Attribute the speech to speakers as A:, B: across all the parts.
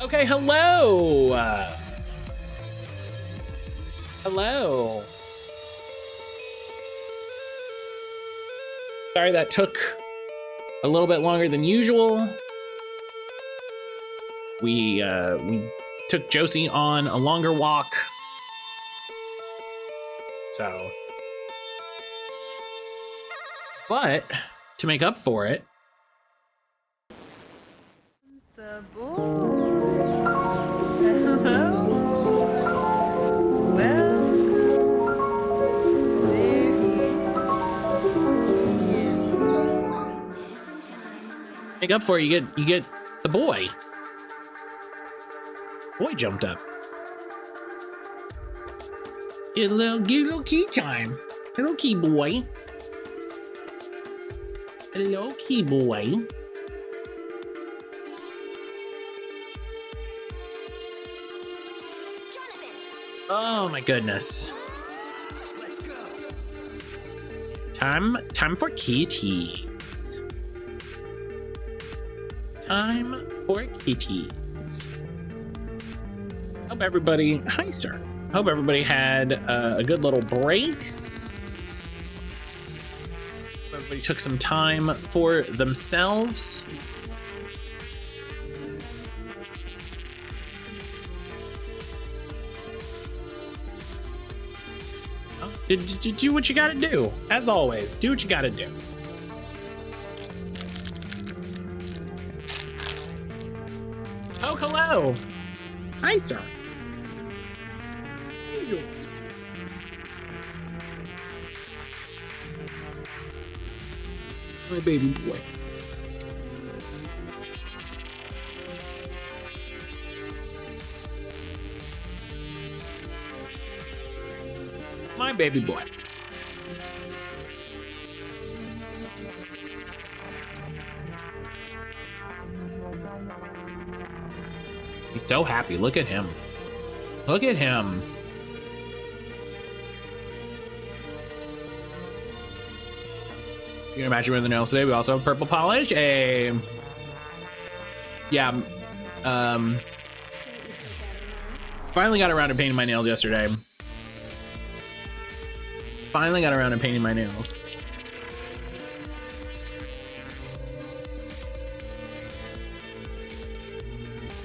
A: Okay, hello. Hello. Sorry that took a little bit longer than usual. We took Josie on a longer walk. So, but to make up for it,
B: The boy. Hello. Welcome. There he is.
A: make up for it, you get the boy. Boy jumped up. Get a little key time. Little key boy. Hello, key boy. Oh my goodness.
C: Let's go.
A: Time for kitties. Time for kitties. Hope everybody, hi sir. Hope everybody had a good little break. Everybody took some time for themselves. Do what you gotta do. As always, do what you gotta do. Oh, hello. Hi, sir. My baby boy. My baby boy. He's so happy. Look at him. Look at him. You can imagine with the nails today. We also have purple polish. Yeah. Finally got around to painting my nails yesterday. Finally got around to painting my nails.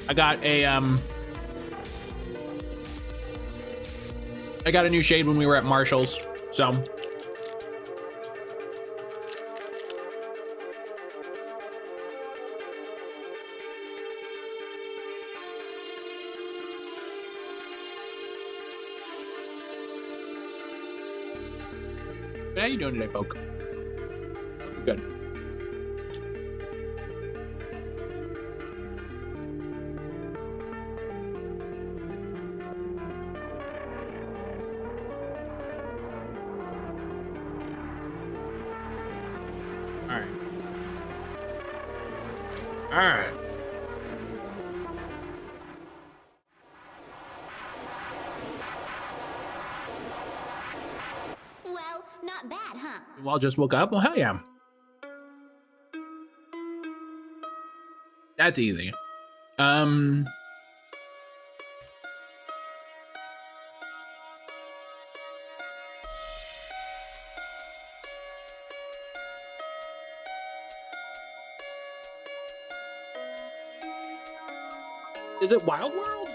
A: I got a new shade when we were at Marshall's, so. How you doing today, Poke? Good. All right. All right.
D: Not bad, huh?
A: You all just woke up? Well, hell yeah. That's easy. Is it Wild World?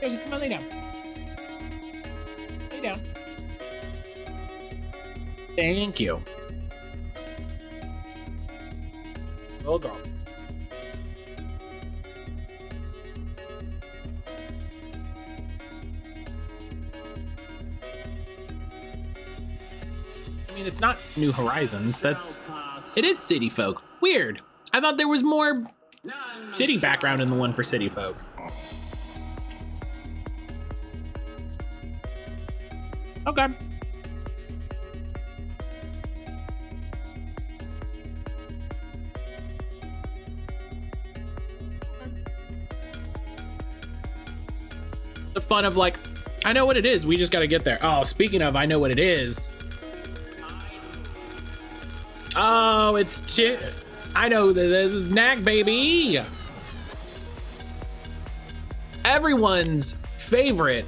A: Josie, come on, lay down. Lay down. Thank you. Little girl. I mean, it's not New Horizons. It is City Folk. Weird. I thought there was more city background in the one for City Folk. Okay. The fun of like I know what it is. We just got to get there. Oh, speaking of, I know what it is. Oh, I know that this is Knack, baby. Everyone's favorite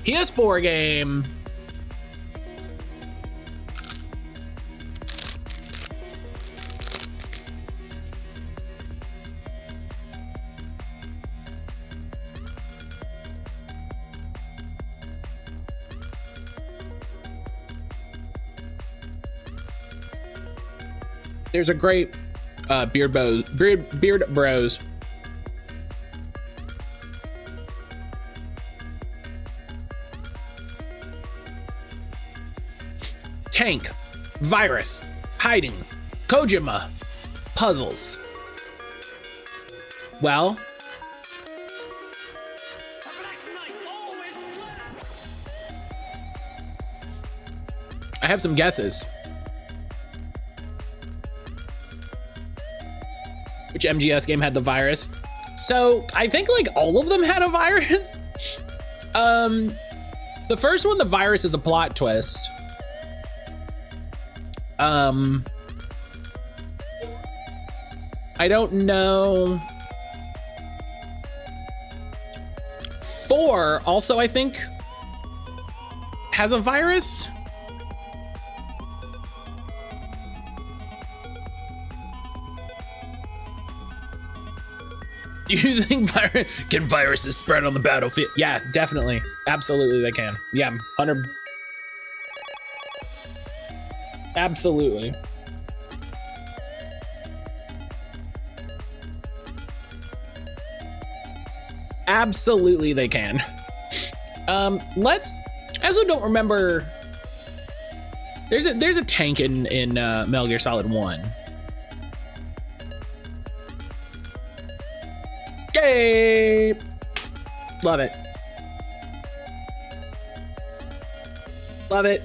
A: PS4 game. There's a great Beard Bros. Tank, virus, hiding, Kojima, puzzles. Well, I have some guesses. Which MGS game had the virus? So I think like all of them had a virus. The first one, the virus is a plot twist. I don't know. 4 also, I think, has a virus. Do you think can viruses spread on the battlefield? Yeah, definitely. Absolutely they can. Yeah, 100. Absolutely. Absolutely they can. I also don't remember. There's a tank in Metal Gear Solid 1. Yay! Love it. Love it.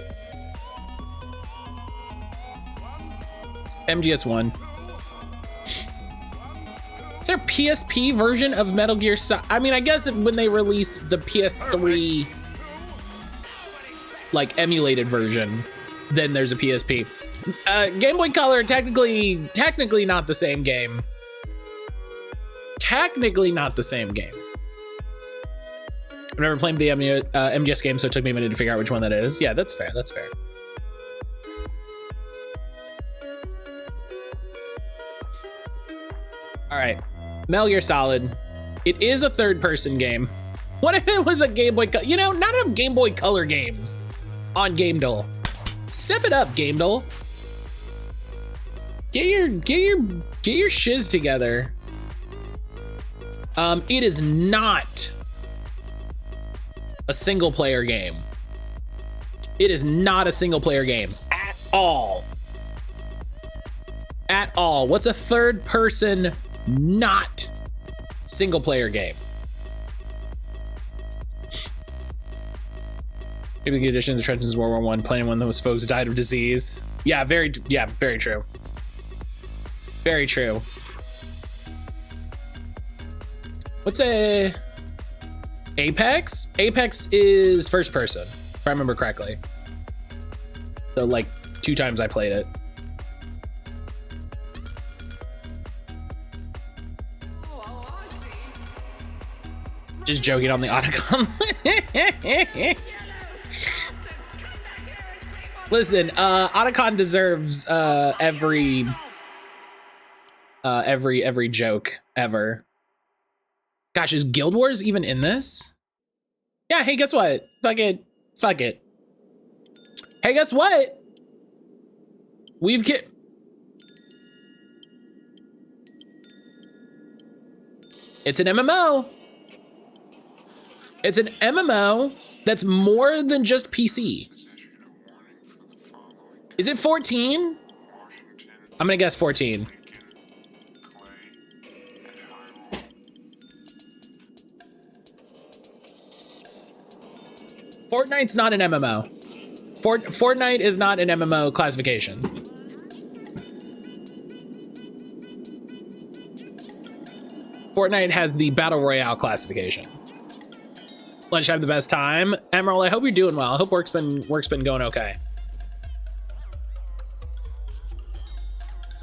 A: MGS1. Is there a PSP version of Metal Gear Solid? I mean, I guess when they released the PS3 like emulated version, then there's a PSP. Game Boy Color, technically not the same game. Technically not the same game. I've never played the MGS game, so it took me a minute to figure out which one that is. Yeah, that's fair. That's fair. All right, Metal Gear Solid. It is a third-person game. What if it was a Game Boy Color? You know, not enough Game Boy Color games on Game Duel. Step it up, Game Duel. Get your shiz together. It is not a single player game. It is not a single player game at all. At all. What's a third person not single player game? Maybe the addition of the trenches of World War I, playing when those foes died of disease. Yeah, very true. Very true. What's Apex? Apex is first person, if I remember correctly. So like 2 times I played it. Just joking on the Otacon. Listen, Otacon deserves every joke ever. Gosh, is Guild Wars even in this? Yeah, hey, guess what? Fuck it. Hey, guess what? It's an MMO. It's an MMO that's more than just PC. Is it 14? I'm gonna guess 14. Fortnite's not an MMO. Fortnite is not an MMO classification. Fortnite has the Battle Royale classification. Let's have the best time. Emerald, I hope you're doing well. I hope work's been going okay.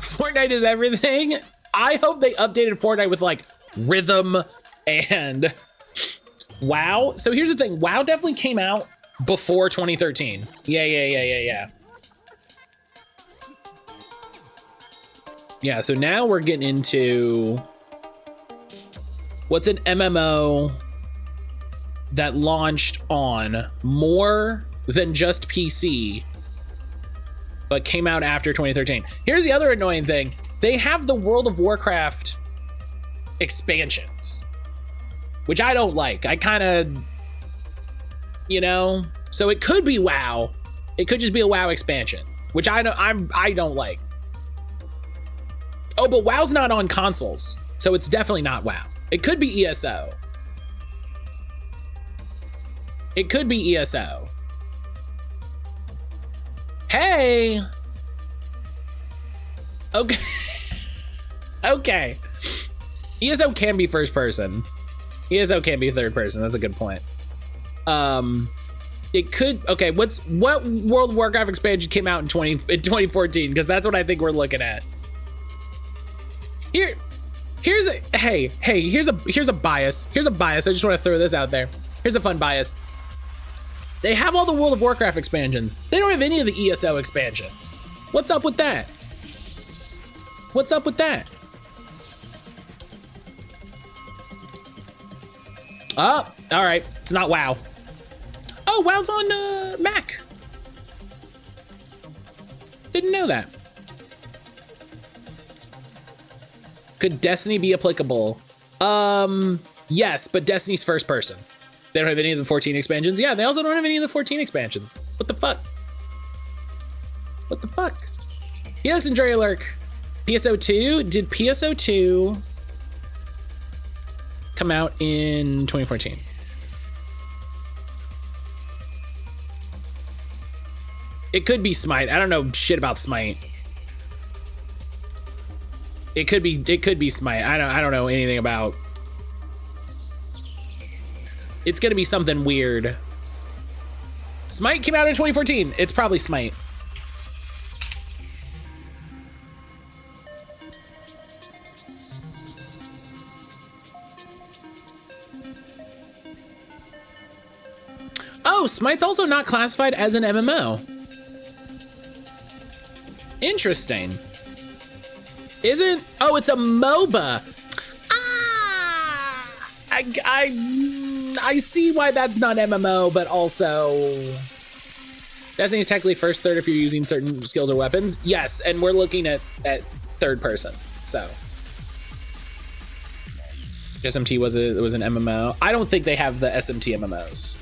A: Fortnite is everything. I hope they updated Fortnite with like rhythm and WoW. So here's the thing. WoW definitely came out before 2013. Yeah. Yeah, so now we're getting into what's an MMO that launched on more than just PC, but came out after 2013. Here's the other annoying thing. They have the World of Warcraft expansions, which I don't like. I kind of, you know, so it could be WoW. It could just be a WoW expansion, which I don't like. Oh, but WoW's not on consoles, so it's definitely not WoW. It could be ESO. It could be ESO. Hey. Okay. Okay. ESO can be first person. ESO can be third person. That's a good point. It could. Okay. What World of Warcraft expansion came out in 2014? Because that's what I think we're looking at. Here's a bias. Here's a bias. I just want to throw this out there. Here's a fun bias. They have all the World of Warcraft expansions. They don't have any of the ESO expansions. What's up with that? What's up with that? Oh, all right. It's not WoW. Oh, WoW's on Mac. Didn't know that. Could Destiny be applicable? Yes, but Destiny's first person. They don't have any of the 14 expansions. Yeah, they also don't have any of the 14 expansions. What the fuck? What the fuck? Helix and Dre Lurk. PSO2? Did PSO2 come out in 2014? It could be Smite. I don't know shit about Smite. It could be Smite. I don't know anything about. It's gonna be something weird. Smite came out in 2014. It's probably Smite. Oh, Smite's also not classified as an MMO. Interesting. Isn't? Oh, it's a MOBA. Ah! I see why that's not MMO, but also Destiny's technically first, third if you're using certain skills or weapons. Yes, and we're looking at third person. So SMT was an MMO. I don't think they have the SMT MMOs.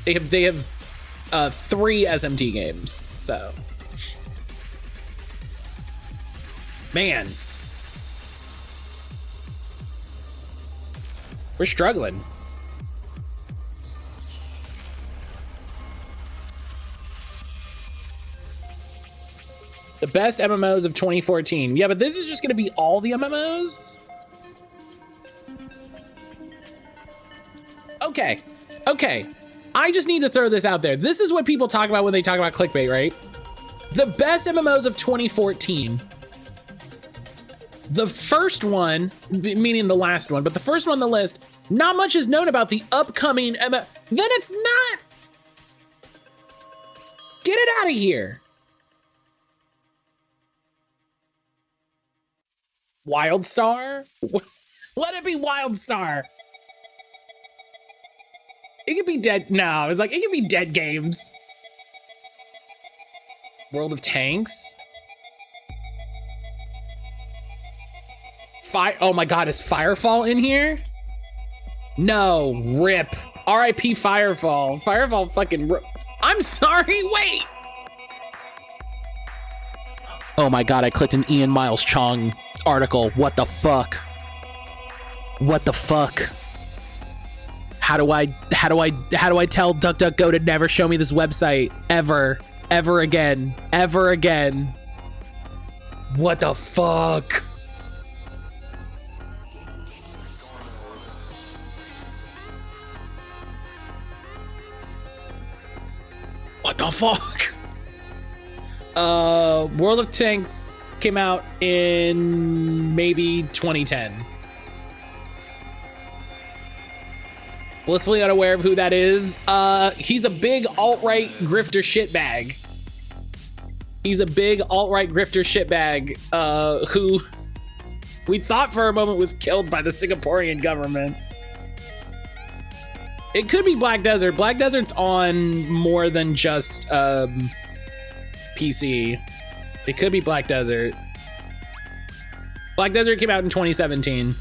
A: They have 3 SMT games. So man, we're struggling. The best MMOs of 2014. Yeah, but this is just gonna be all the MMOs? Okay. I just need to throw this out there. This is what people talk about when they talk about clickbait, right? The best MMOs of 2014. The first one, meaning the last one, but the first one on the list, not much is known about the upcoming MMO. Then it's not. Get it out of here. Wildstar? Let it be Wildstar. It could be dead. No, it's like, it could be Dead Games. World of Tanks. Oh my God, is Firefall in here? No, rip. R.I.P. Firefall. Firefall fucking rip. I'm sorry, wait. Oh my God, I clicked an Ian Miles Chong article. What the fuck? What the fuck? How do I tell DuckDuckGo to never show me this website ever again? What the fuck? What the fuck? World of Tanks came out in maybe 2010. Blissfully unaware of who that is. He's a big alt-right grifter shitbag. He's a big alt-right grifter shitbag who we thought for a moment was killed by the Singaporean government. It could be Black Desert. Black Desert's on more than just PC. It could be Black Desert. Black Desert came out in 2017.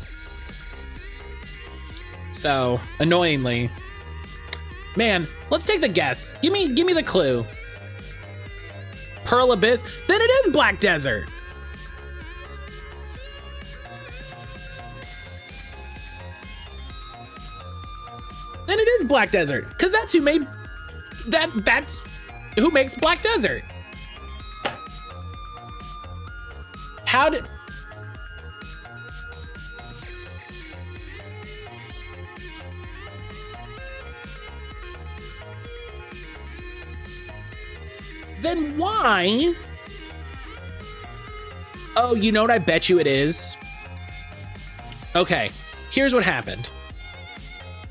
A: So, annoyingly. Man, let's take the guess. Give me the clue. Pearl Abyss? Then it is Black Desert. Then it is Black Desert, because that's who made that's who makes Black Desert. How did then why? Oh, you know what I bet you it is? Okay, here's what happened.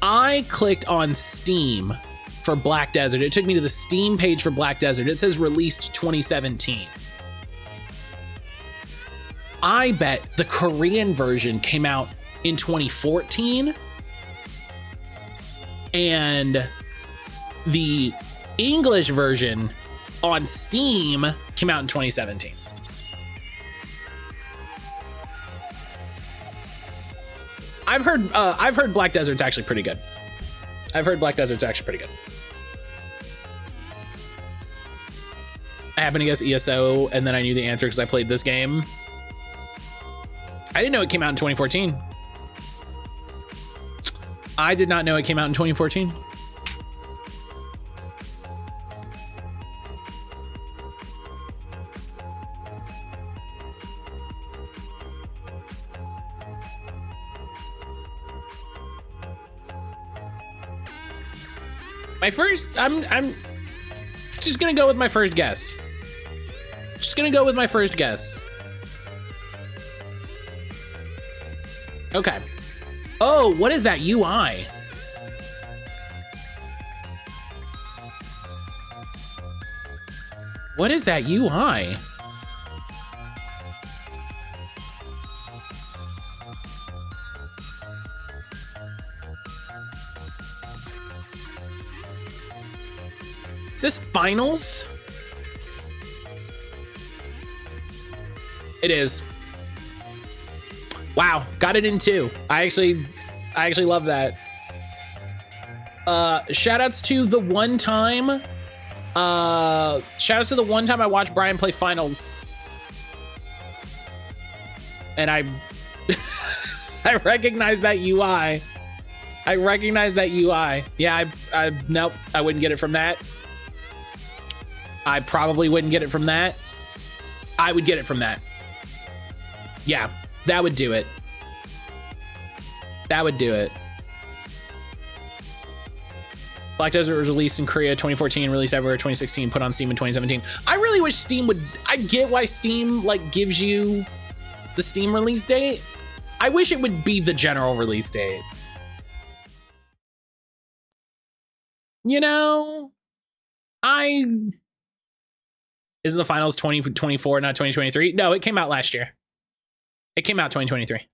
A: I clicked on Steam for Black Desert. It took me to the Steam page for Black Desert. It says released 2017. I bet the Korean version came out in 2014 and the English version on Steam came out in 2017. I've heard Black Desert's actually pretty good. I've heard Black Desert's actually pretty good. I happened to guess ESO, and then I knew the answer because I played this game. I didn't know it came out in 2014. I did not know it came out in 2014. My first, I'm just gonna go with my first guess. Just gonna go with my first guess. Okay. Oh, what is that UI? What is that UI? Is this finals? It is. Wow, got it in 2. I actually love that. Shout outs to the one time. Shout outs to the one time I watched Brian play finals. And I I recognize that UI. I recognize that UI. Yeah, nope, I wouldn't get it from that. I probably wouldn't get it from that. I would get it from that. Yeah, that would do it. That would do it. Black Desert was released in Korea 2014, released everywhere 2016, put on Steam in 2017. I really wish Steam would, I get why Steam like gives you the Steam release date. I wish it would be the general release date. You know, isn't the finals 2024, not 2023? No, it came out last year. It came out 2023.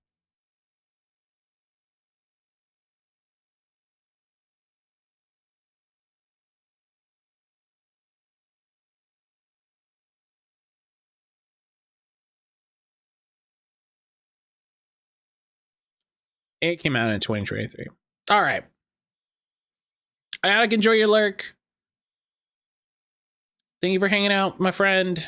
A: It came out in 2023. All right. Attic, enjoy your lurk. Thank you for hanging out, my friend.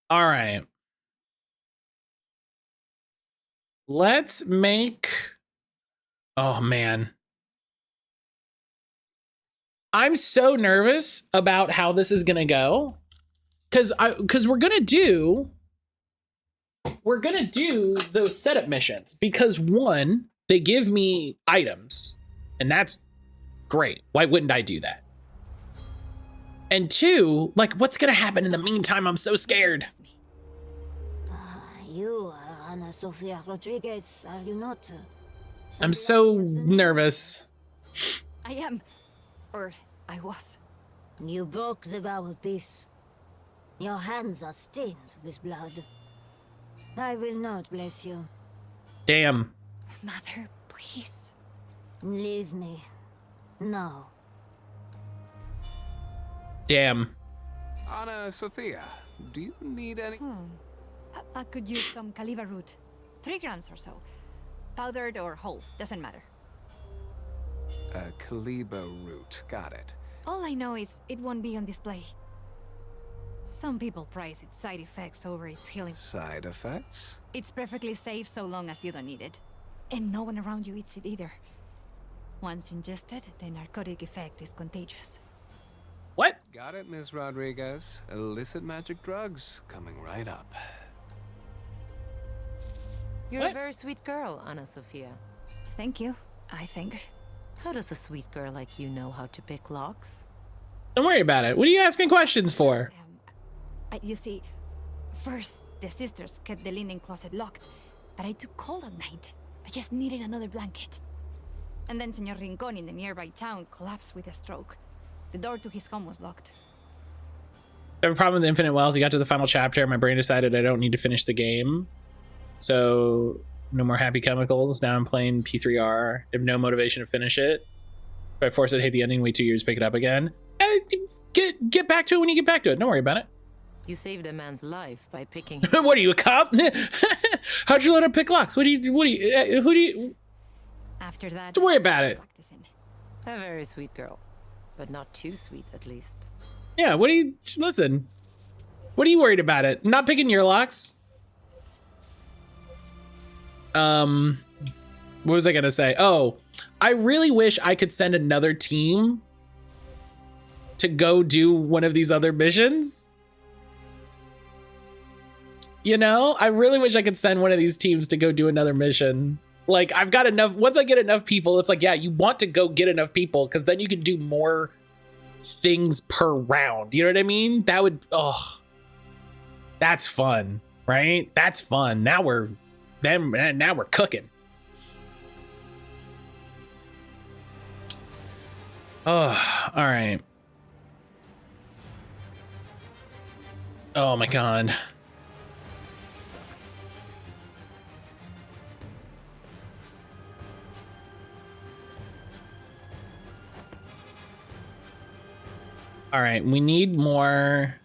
A: All right. Let's make... Oh, man. I'm so nervous about how this is going to go. Because we're going to do we're gonna do those setup missions because one, they give me items, and that's great. Why wouldn't I do that? And two, like, what's gonna happen in the meantime? I'm so scared.
E: You are Ana Sofia Rodriguez, are you not?
A: I'm so nervous.
F: I am. Or I was.
E: You broke the vow of peace. Your hands are stained with blood. I will not bless you.
A: Damn.
F: Mother, please.
E: Leave me. No.
A: Damn.
C: Ana Sophia, do you need any?
F: I could use some Caliva root. 3 grams or so. Powdered or whole, doesn't matter.
C: Caliba root, got it.
F: All I know is it won't be on display. Some people prize its side effects over its healing.
C: Side effects?
F: It's perfectly safe so long as you don't need it. And no one around you eats it either. Once ingested, the narcotic effect is contagious.
A: What?
C: Got it, Miss Rodriguez. Illicit magic drugs coming right up.
G: You're
A: What?
G: a very sweet girl, Ana Sofia.
F: Thank you, I think.
G: How does a sweet girl like you know how to pick locks?
A: Don't worry about it. What are you asking questions for?
F: You see, first, the sisters kept the linen closet locked, but I took cold at night. I just needed another blanket. And then Senor Rincon in the nearby town collapsed with a stroke. The door to his home was locked.
A: I have a problem with Infinite Wealth. You got to the final chapter. My brain decided I don't need to finish the game. So no more happy chemicals. Now I'm playing P3R. I have no motivation to finish it. If I force it to hit the ending, wait 2 years, pick it up again. Get back to it when you get back to it. Don't worry about it.
G: You saved a man's life by picking
A: What are you, a cop? How'd you let her pick locks? Who do you?
F: After that,
A: Don't worry about it.
F: practicing.
G: a very sweet girl. But not too sweet, at least.
A: Yeah, what do you, listen. What are you worried about it? Not picking your locks? What was I gonna say? Oh, I really wish I could send another team to go do one of these other missions. You know, I really wish I could send one of these teams to go do another mission. Like, I've got enough, once I get enough people, it's like, yeah, you want to go get enough people because then you can do more things per round. You know what I mean? That would, oh, that's fun, right? That's fun. Now we're cooking. Oh, all right. Oh my God. All right, we need more.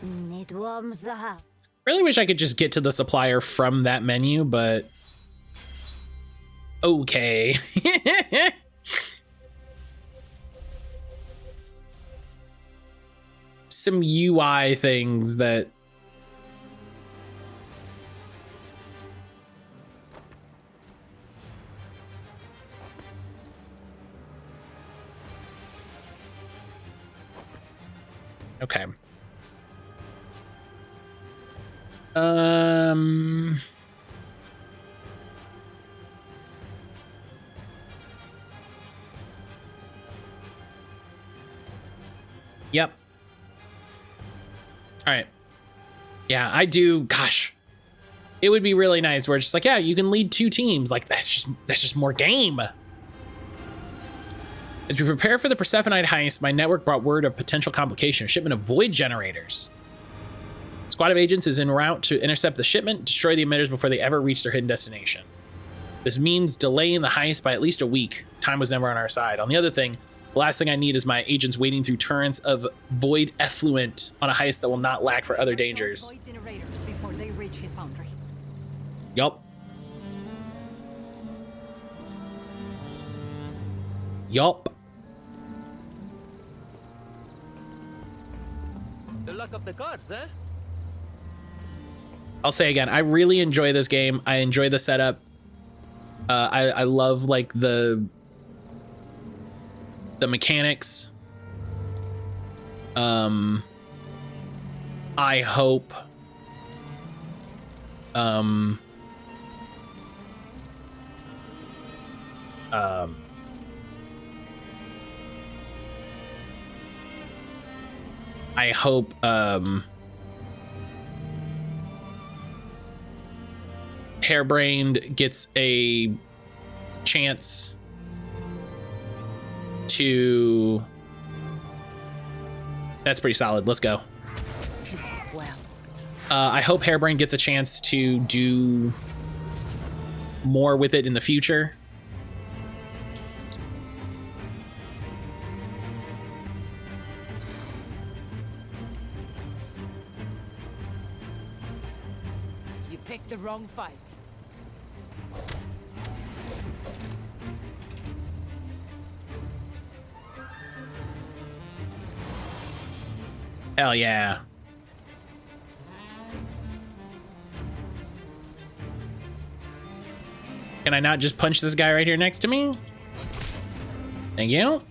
E: It warms the heart.
A: Really wish I could just get to the supplier from that menu, but okay. Some UI things that okay. Yep. All right. Yeah, I do. Gosh, it would be really nice where it's just like, yeah, you can lead 2 teams. Like, that's just more game. As we prepare for the Persephoneite heist, my network brought word of potential complication, a shipment of void generators. A squad of agents is en route to intercept the shipment, destroy the emitters before they ever reach their hidden destination. This means delaying the heist by at least a week. Time was never on our side. On the other thing, the last thing I need is my agents wading through torrents of void effluent on a heist that will not lack for other dangers.
F: Void generators before they reach his foundry.
A: Yup. Yup.
H: The luck of the gods, eh?
A: I'll say again, I really enjoy this game. I enjoy the setup. I love like the mechanics. I hope Um, I hope Hairbrained gets a chance to. That's pretty solid. Let's go. I hope Hairbrained gets a chance to do more with it in the future.
G: You picked the wrong fight.
A: Hell yeah. Can I not just punch this guy right here next to me? Thank you.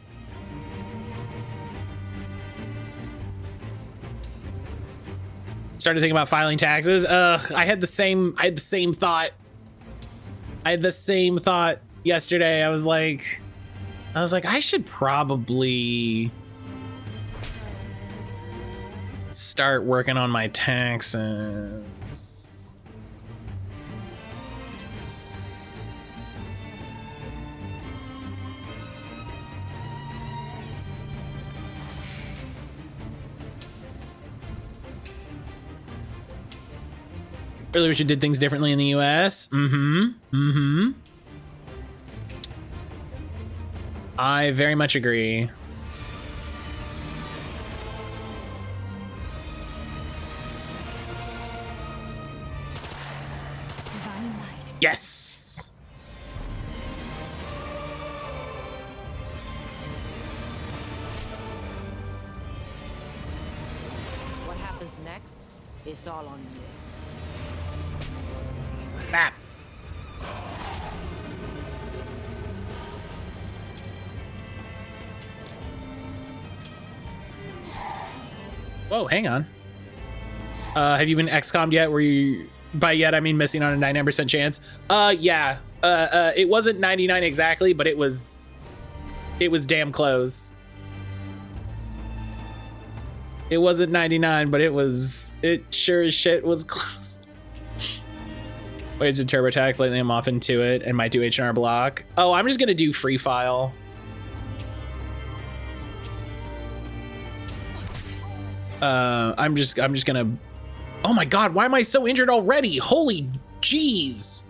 A: Started thinking about filing taxes. I had the same thought. I had the same thought yesterday. I was like, I should probably start working on my taxes. Really wish we did things differently in the US. I very much agree.
F: Divine light.
A: Yes.
G: What happens next is all on you.
A: Bap. Whoa, hang on. Have you been XCOM'd yet? Were you, by yet I mean missing on a 99% chance? Yeah. It wasn't 99 exactly, but it was damn close. It wasn't 99, but it sure as shit was close. Ways to TurboTax, lately I'm off into it and might do H&R Block. Oh, I'm just gonna do free file. I'm just gonna, oh my God, why am I so injured already? Holy jeez.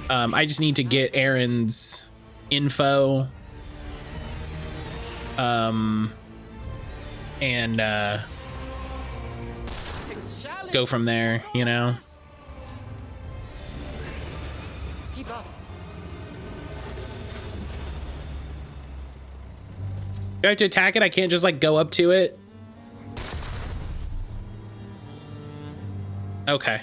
A: I just need to get Aaron's info. And go from there, you know?
H: Keep up.
A: Do I have to attack it? I can't just like go up to it? Okay.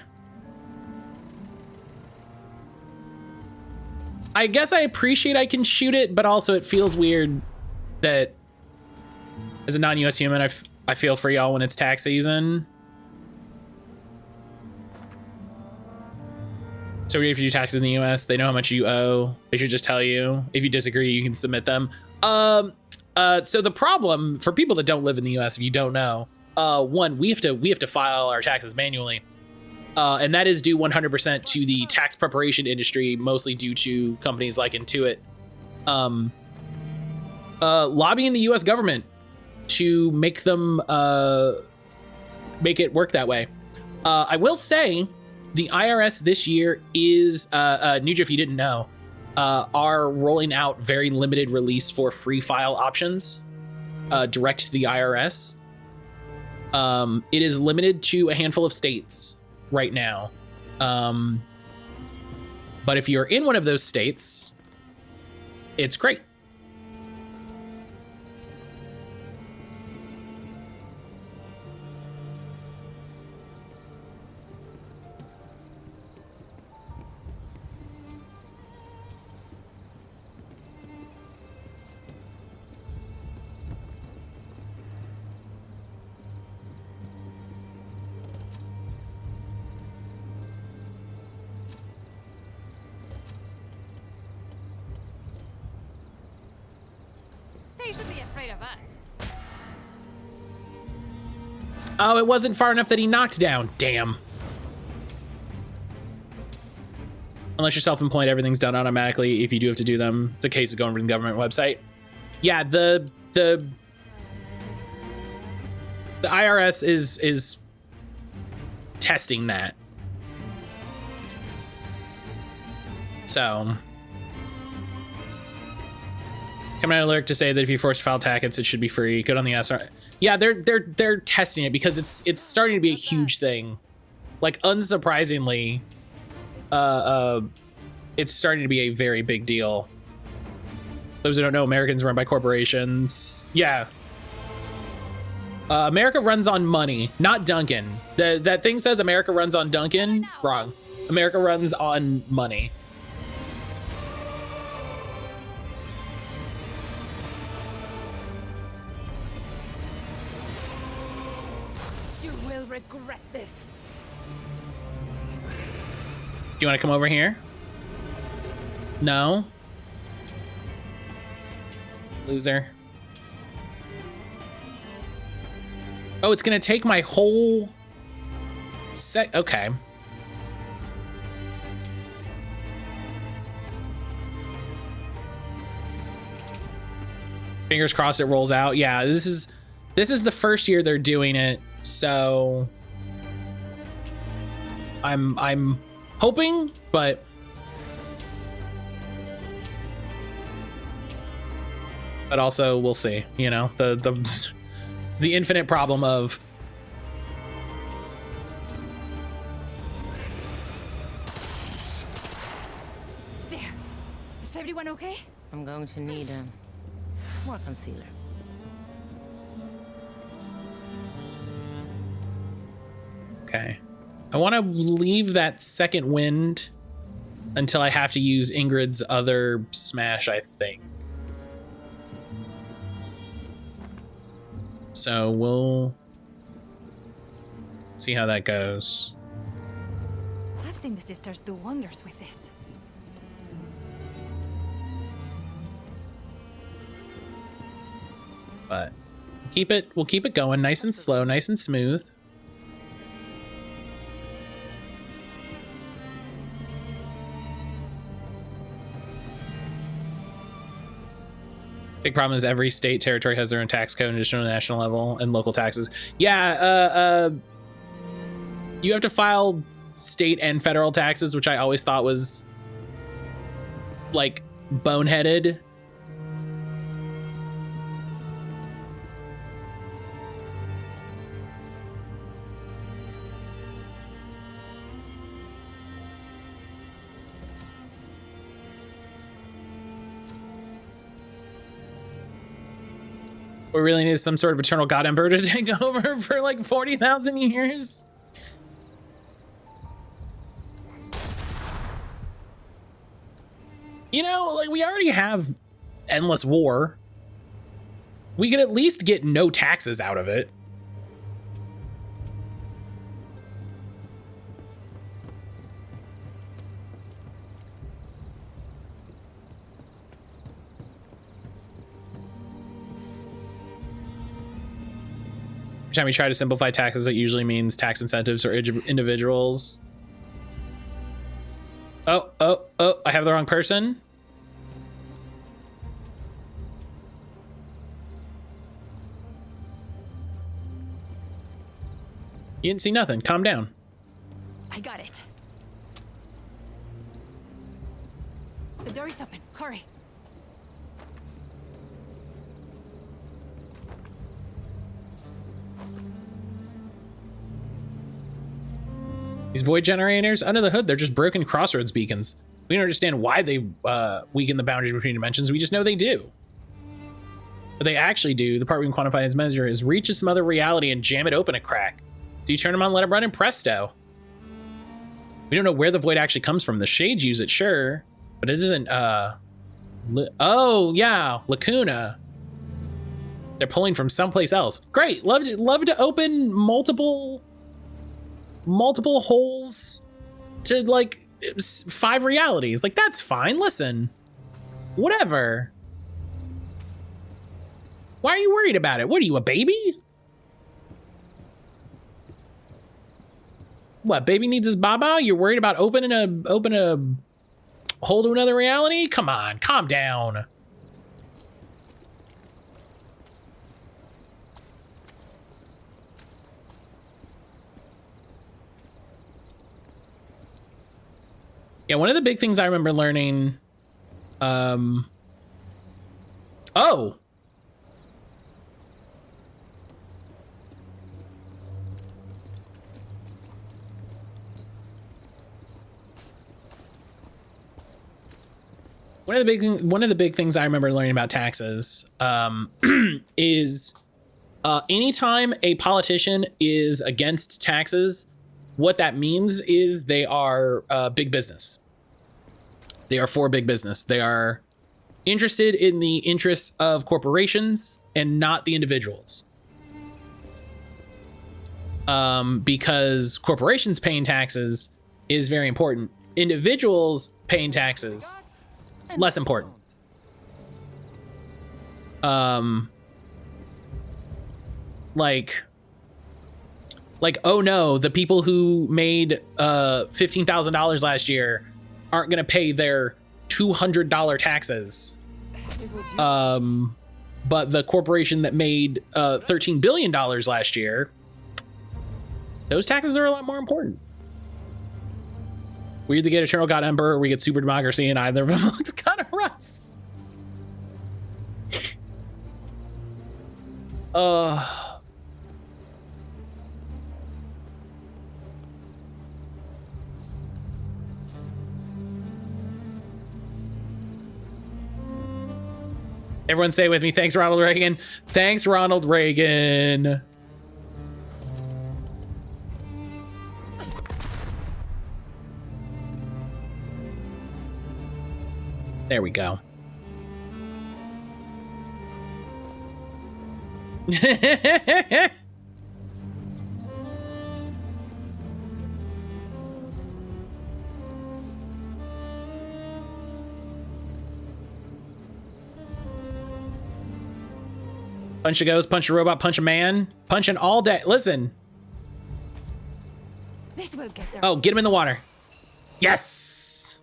A: I guess I appreciate I can shoot it, but also it feels weird that as a non-US human, I feel for y'all when it's tax season. So if you do taxes in the US, they know how much you owe. They should just tell you. If you disagree, you can submit them. So the problem for people that don't live in the US, if you don't know, one, we have to file our taxes manually. And that is due 100% to the tax preparation industry, mostly due to companies like Intuit. Lobbying the US government to make them make it work that way. I will say the IRS this year is Nuja, if you didn't know, are rolling out very limited release for free file options direct to the IRS. It is limited to a handful of states right now. But if you're in one of those states, it's great.
F: should be afraid of us.
A: Oh, it wasn't far enough that he knocked down. Damn. Unless you're self-employed, everything's done automatically. If you do have to do them, it's a case of going to the government website. Yeah, the IRS is testing that. So, coming out alert to say that if you force to file taxes, it should be free. Good on the SR. Yeah, they're testing it because it's starting to be a huge thing. Like, unsurprisingly, it's starting to be a very big deal. Those who don't know, Americans run by corporations. Yeah. America runs on money, not Duncan. That thing says America runs on Duncan. Wrong. America runs on money.
B: You will regret this.
A: Do you want to come over here? No? Loser. Oh, it's gonna take my whole set. Okay. Fingers crossed it rolls out. Yeah, this is the first year they're doing it, so I'm hoping, but also we'll see. You know, the infinite problem of
F: There. Is everyone okay?
G: I'm going to need more concealer.
A: okay. I want to leave that second wind until I have to use Ingrid's other smash, I think. So we'll see how that goes.
F: I've seen the sisters do wonders with this.
A: But we'll keep it going nice and slow, nice and smooth. Big problem is every state territory has their own tax code, additional national level, and local taxes. Yeah, you have to file state and federal taxes, which I always thought was like boneheaded. We really need some sort of eternal god emperor to take over for like 40,000 years. You know, like we already have endless war. We could at least get no taxes out of it. Every time we try to simplify taxes, it usually means tax incentives for individuals. Oh, I have the wrong person. You didn't see nothing. Calm down.
F: I got it. The door is open. Hurry.
A: These void generators, under the hood, they're just broken crossroads beacons. We don't understand why they weaken the boundaries between dimensions. We just know they do. What they actually do, the part we can quantify as measure, is reach some other reality and jam it open a crack. So you turn them on, let them run, and presto. We don't know where the void actually comes from. The shades use it, sure, but it isn't. Oh yeah, Lacuna. They're pulling from someplace else. Great, love to open multiple holes to like 5 realities. Like that's fine. Listen, whatever. Why are you worried about it? What are you, a baby? What, baby needs his baba? You're worried about opening a hole to another reality? Come on, calm down. Yeah, one of the big things I remember learning, oh. One of the big things I remember learning about taxes, is, anytime a politician is against taxes, what that means is they are big business. They are for big business. They are interested in the interests of corporations and not the individuals. Because corporations paying taxes is very important. Individuals paying taxes, less important. Like, oh no, the people who made $15,000 last year aren't gonna pay their $200 taxes. But the corporation that made $13 billion last year, those taxes are a lot more important. We either get Eternal God Emperor or we get Super Democracy, and either of them looks kind of rough. Everyone say it with me. Thanks, Ronald Reagan. Thanks, Ronald Reagan. There we go. Punch a ghost, punch a robot, punch a man, punching all day. Listen.
F: This will get there.
A: Oh, get him in the water. Yes.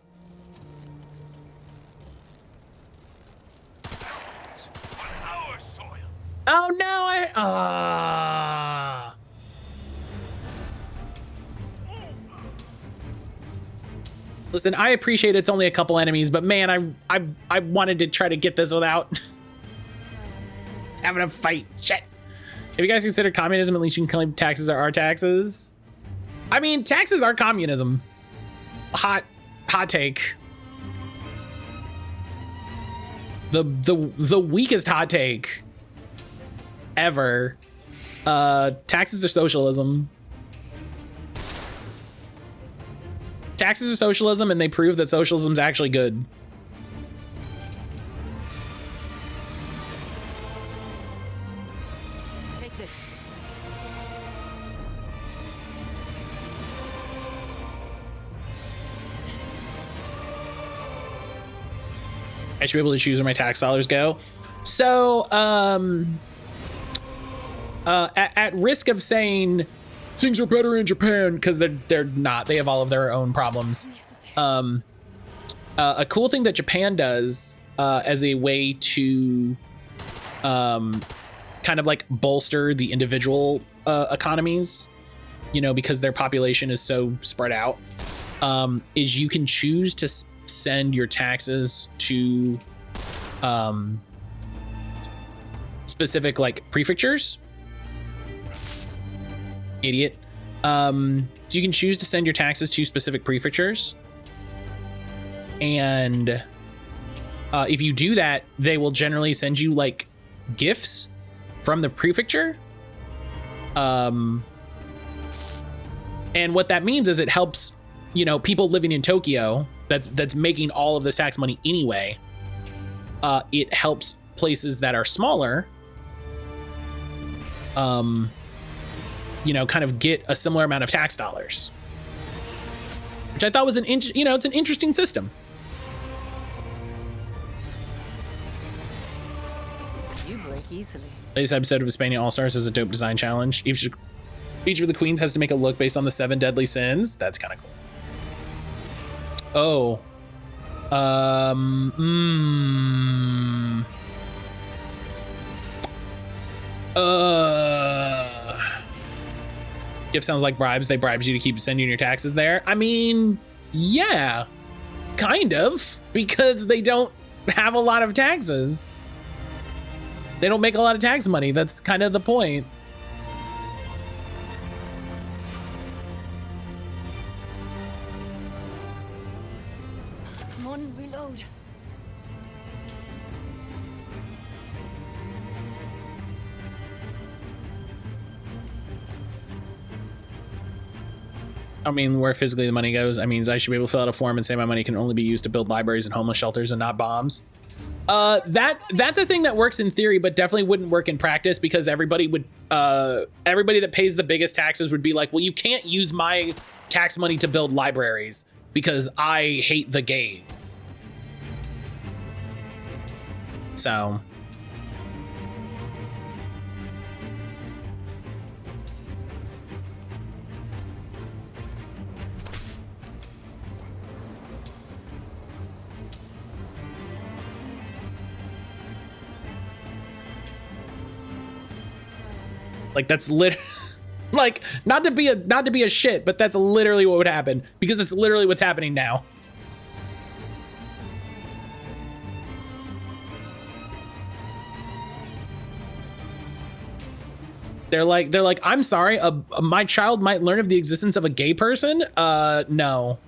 A: Oh no, Listen, I appreciate it's only a couple enemies, but man, I wanted to try to get this without having a fight. Shit. Have you guys considered communism? At least you can claim taxes are our taxes. I mean, taxes are communism. Hot take. The weakest hot take ever. Taxes are socialism. Taxes are socialism, and they prove that socialism is actually good.
G: Take this.
A: I should be able to choose where my tax dollars go. So, at risk of saying things are better in Japan, because they're not. They have all of their own problems. A cool thing that Japan does as a way to kind of like bolster the individual economies, you know, because their population is so spread out, is you can choose to send your taxes to specific like prefectures. Idiot. So you can choose to send your taxes to specific prefectures, and if you do that, they will generally send you like gifts from the prefecture. And what that means is it helps, you know, people living in Tokyo that's making all of this tax money anyway. It helps places that are smaller, you know, kind of get a similar amount of tax dollars, which I thought was it's an interesting system.
G: You break easily.
A: Latest episode of Hispania All Stars is a dope design challenge. Each of the queens has to make a look based on the 7 deadly sins. That's kind of cool. Gift sounds like bribes. They bribed you to keep sending your taxes there. I mean, yeah, kind of, because they don't have a lot of taxes. They don't make a lot of tax money. That's kind of the point.
F: Come on, reload.
A: I mean, where physically the money goes, I mean, I should be able to fill out a form and say my money can only be used to build libraries and homeless shelters and not bombs. That's a thing that works in theory, but definitely wouldn't work in practice, because everybody that pays the biggest taxes would be like, well, you can't use my tax money to build libraries because I hate the gays. So. Like, that's like, not to be a shit, but that's literally what would happen, because it's literally what's happening now. They're like, I'm sorry, my child might learn of the existence of a gay person. No.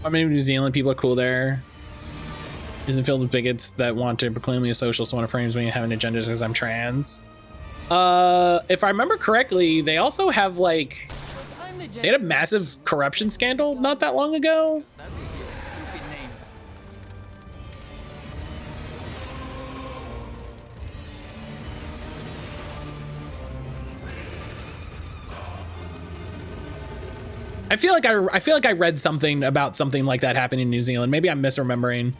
A: I mean, New Zealand people are cool there. Isn't filled with bigots that want to proclaim me a socialist. One of frames me and having agendas because I'm trans. If I remember correctly, they also have like, they had a massive corruption scandal not that long ago. I feel like I read something about something like that happening in New Zealand. Maybe I'm misremembering.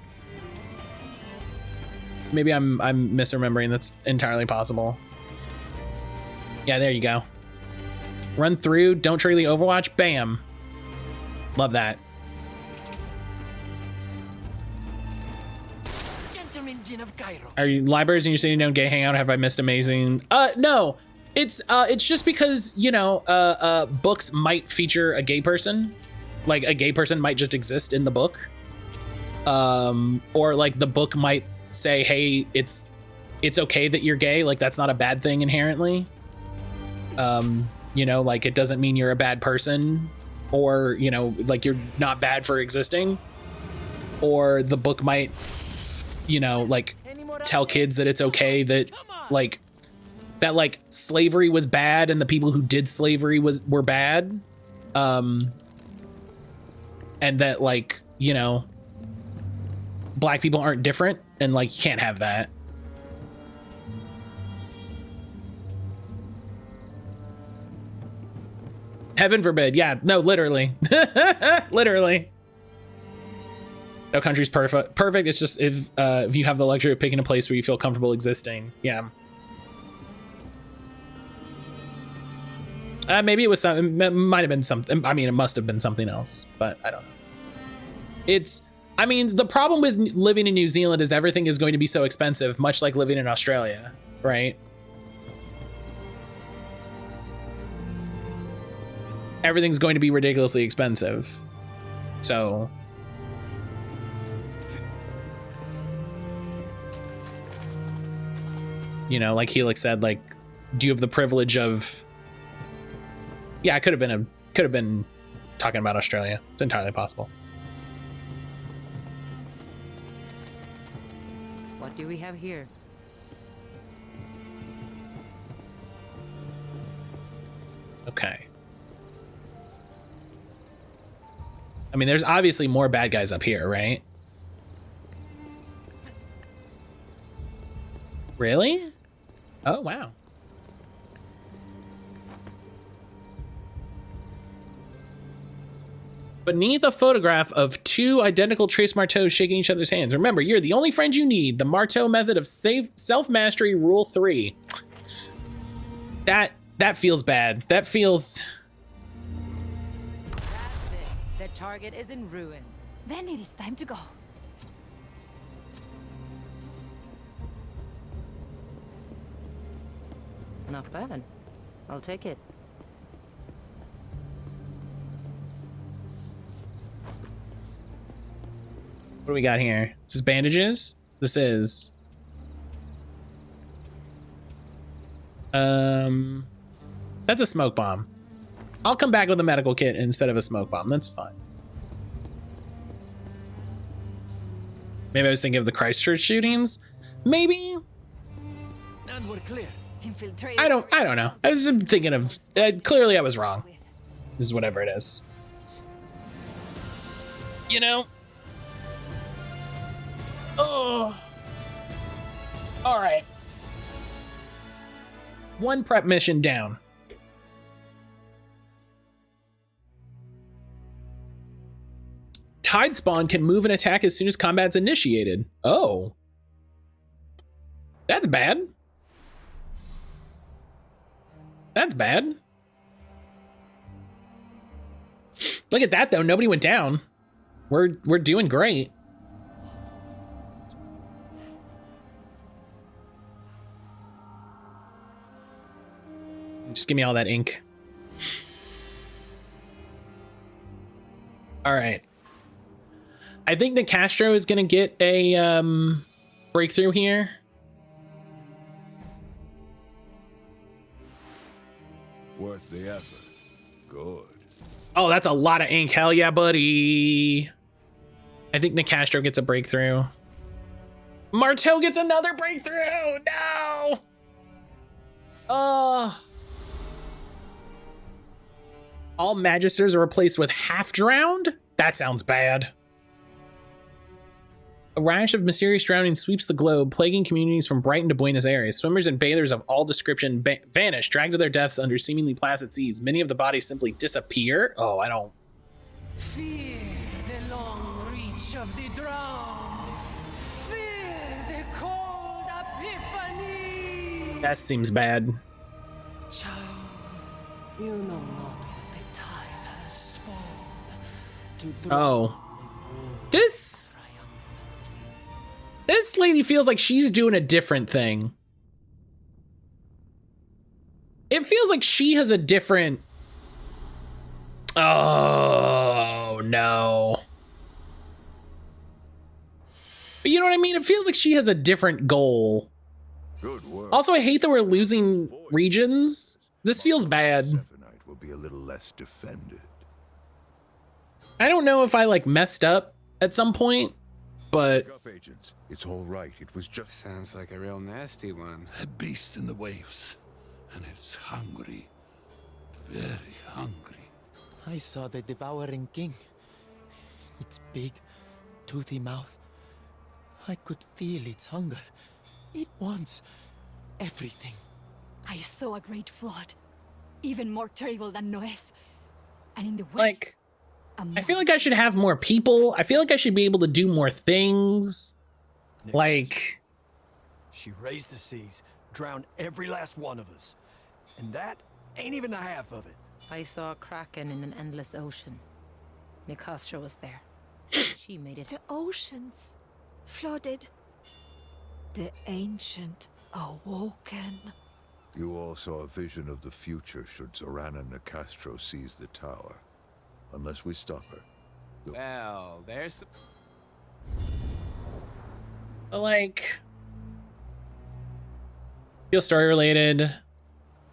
A: Maybe I'm misremembering. That's entirely possible. Yeah, there you go. Run through, don't trigger the Overwatch, bam. Love that. Are you libraries in your city don't gay hangout? Have I missed amazing? No. It's just because, you know, books might feature a gay person. Like, a gay person might just exist in the book. Or like the book might say, hey, it's okay that you're gay. Like, that's not a bad thing inherently. You know, like, it doesn't mean you're a bad person, or, you know, like, you're not bad for existing. Or the book might, you know, like, tell kids that it's okay that, like, that, like, slavery was bad and the people who did slavery were bad. And that, like, you know, black people aren't different, and, like, you can't have that. Heaven forbid. Yeah, no, literally. Literally. No country's perfect. It's just if you have the luxury of picking a place where you feel comfortable existing. Yeah. Maybe it was something. It might have been something. I mean, it must have been something else, but I don't know. I mean, the problem with living in New Zealand is everything is going to be so expensive, much like living in Australia, right? Everything's going to be ridiculously expensive. So, you know, like Helix said, like, do you have the privilege of? Yeah, I could have been talking about Australia. It's entirely possible.
G: What do we have here?
A: Okay. I mean, there's obviously more bad guys up here, right? Really? Oh, wow. Beneath a photograph of two identical Trace Marteaus shaking each other's hands. Remember, you're the only friend you need. The Marteau method of self-mastery rule 3. That feels bad. That feels...
G: That's it. The target is in ruins.
F: Then it is time to go.
G: Not bad. I'll take it.
A: What do we got here? This is bandages? This is... That's a smoke bomb. I'll come back with a medical kit instead of a smoke bomb. That's fine. Maybe I was thinking of the Christchurch shootings. Maybe.
H: And we're clear.
F: Infiltrate.
A: I don't know. I was thinking of... clearly I was wrong. This is whatever it is. You know? Oh. All right. One prep mission down. Tide Spawn can move and attack as soon as combat's initiated. Oh. That's bad. That's bad. Look at that though, nobody went down. We're doing great. Just give me all that ink. All right. I think the Castro is gonna get a breakthrough here.
I: Worth the effort. Good.
A: Oh, that's a lot of ink. Hell yeah, buddy. I think Nicastro gets a breakthrough. Marteau gets another breakthrough. No. All Magisters are replaced with half drowned? That sounds bad. A rash of mysterious drowning sweeps the globe, plaguing communities from Brighton to Buenos Aires. Swimmers and bathers of all description vanish, dragged to their deaths under seemingly placid seas. Many of the bodies simply disappear. Oh, I don't...
H: Fear the long reach of the drowned. Fear the cold epiphany.
A: That seems bad.
H: Child, you know not what the tide has spawned. To
A: Oh. This lady feels like she's doing a different thing. It feels like she has a different... Oh, no. But you know what I mean? It feels like she has a different goal.
I: Good work.
A: Also, I hate that we're losing regions. This feels bad.
I: Zephyrite will be a little less defended.
A: I don't know if I like messed up at some point, but...
I: Wake up, agents. It's all right. It was just...
C: Sounds like a real nasty one.
J: A beast in the waves, and it's hungry. Very hungry.
K: I saw the devouring king. Its big, toothy mouth. I could feel its hunger. It wants everything.
F: I saw a great flood, even more terrible than Noes. And in the wake,
A: like, I feel like I should have more people. I feel like I should be able to do more things. Like,
H: She raised the seas, drowned every last one of us. And that ain't even the half of it.
G: I saw a kraken in an endless ocean. Nicastro was there. She made it.
B: The oceans flooded. The ancient awoken.
I: You all saw a vision of the future should Zorana Nicastro seize the tower. Unless we stop her.
C: Well, there's...
A: like, feel story related.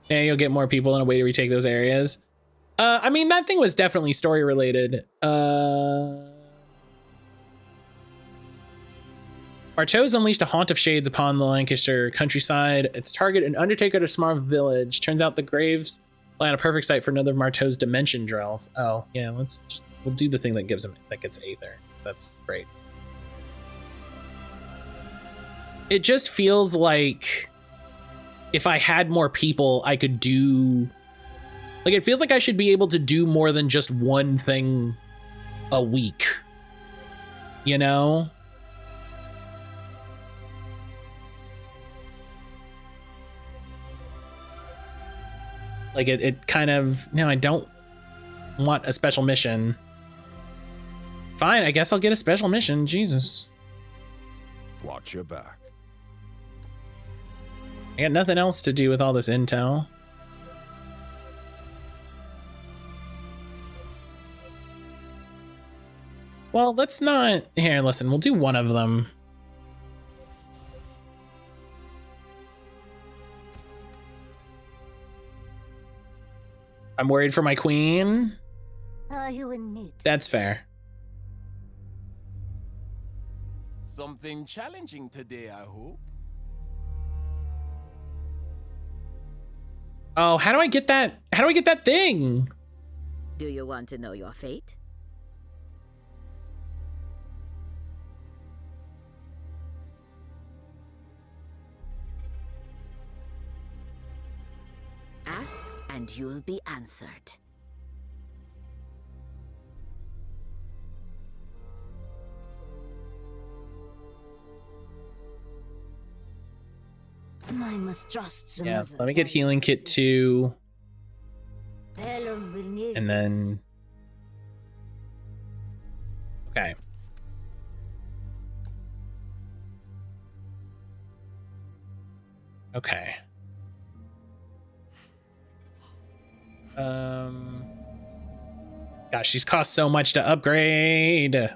A: Yeah, you'll get more people in a way to retake those areas. I mean, that thing was definitely story related. Marteau's unleashed a haunt of shades upon the Lancaster countryside. Its target, an undertaker at a small village. Turns out the graves lie on a perfect site for another of Marteau's dimension drills. Oh, yeah, we'll do the thing that gives him, that gets Aether. So that's great. It just feels like if I had more people, I could do... Like, it feels like I should be able to do more than just one thing a week. you know? Like it kind of, no, I don't want a special mission. Fine, I guess I'll get a special mission, Jesus.
I: Watch your back.
A: I got nothing else to do with all this intel. Well, let's not, here, listen, we'll do one of them. I'm worried for my queen.
E: Are you in need?
A: That's fair.
L: Something challenging today, I hope.
A: Oh, how do I get that? How do I get that thing?
M: Do you want to know your fate? Ask and you'll be answered.
E: I must trust the
A: Yeah,
E: mother.
A: let me get healing kit 2.
E: Helen will need
A: And then... Okay. Okay. Gosh, she's cost so much to upgrade.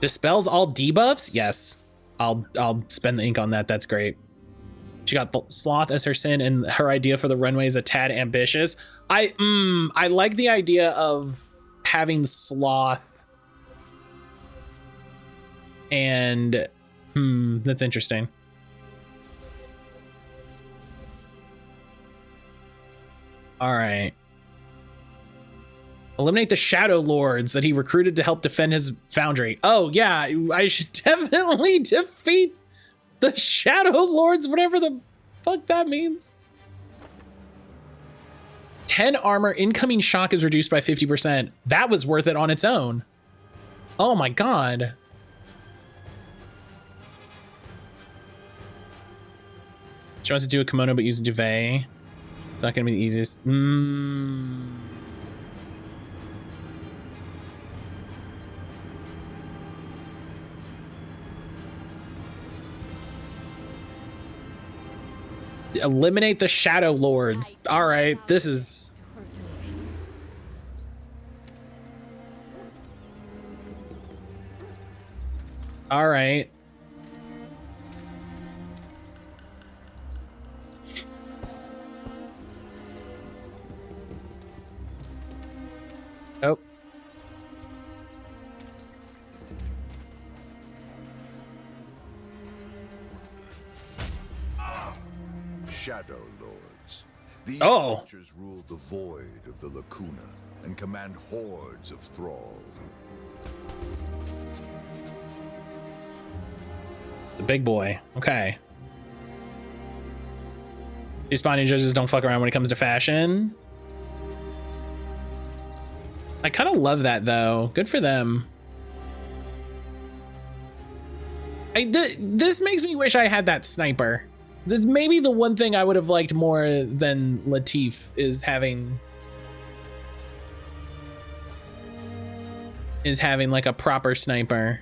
A: Dispels all debuffs? Yes. I'll spend the ink on that. That's great. She got sloth as her sin, and her idea for the runway is a tad ambitious. I like the idea of having sloth. And that's interesting. All right. Eliminate the Shadow Lords that he recruited to help defend his foundry. Oh, yeah, I should definitely defeat the Shadow Lords, whatever the fuck that means. 10 armor, incoming shock is reduced by 50%. That was worth it on its own. Oh my god. She wants to do a kimono but use a duvet. It's not gonna be the easiest. Eliminate the Shadow Lords. All right, this is... All right. Oh.
I: Shadow Lords. These creatures rule the void of the Lacuna and command hordes of thrall.
A: It's a big boy. Okay. These spawning judges don't fuck around when it comes to fashion. I kind of love that though. Good for them. This makes me wish I had that sniper. This may be the one thing I would have liked more than Latif is having like a proper sniper.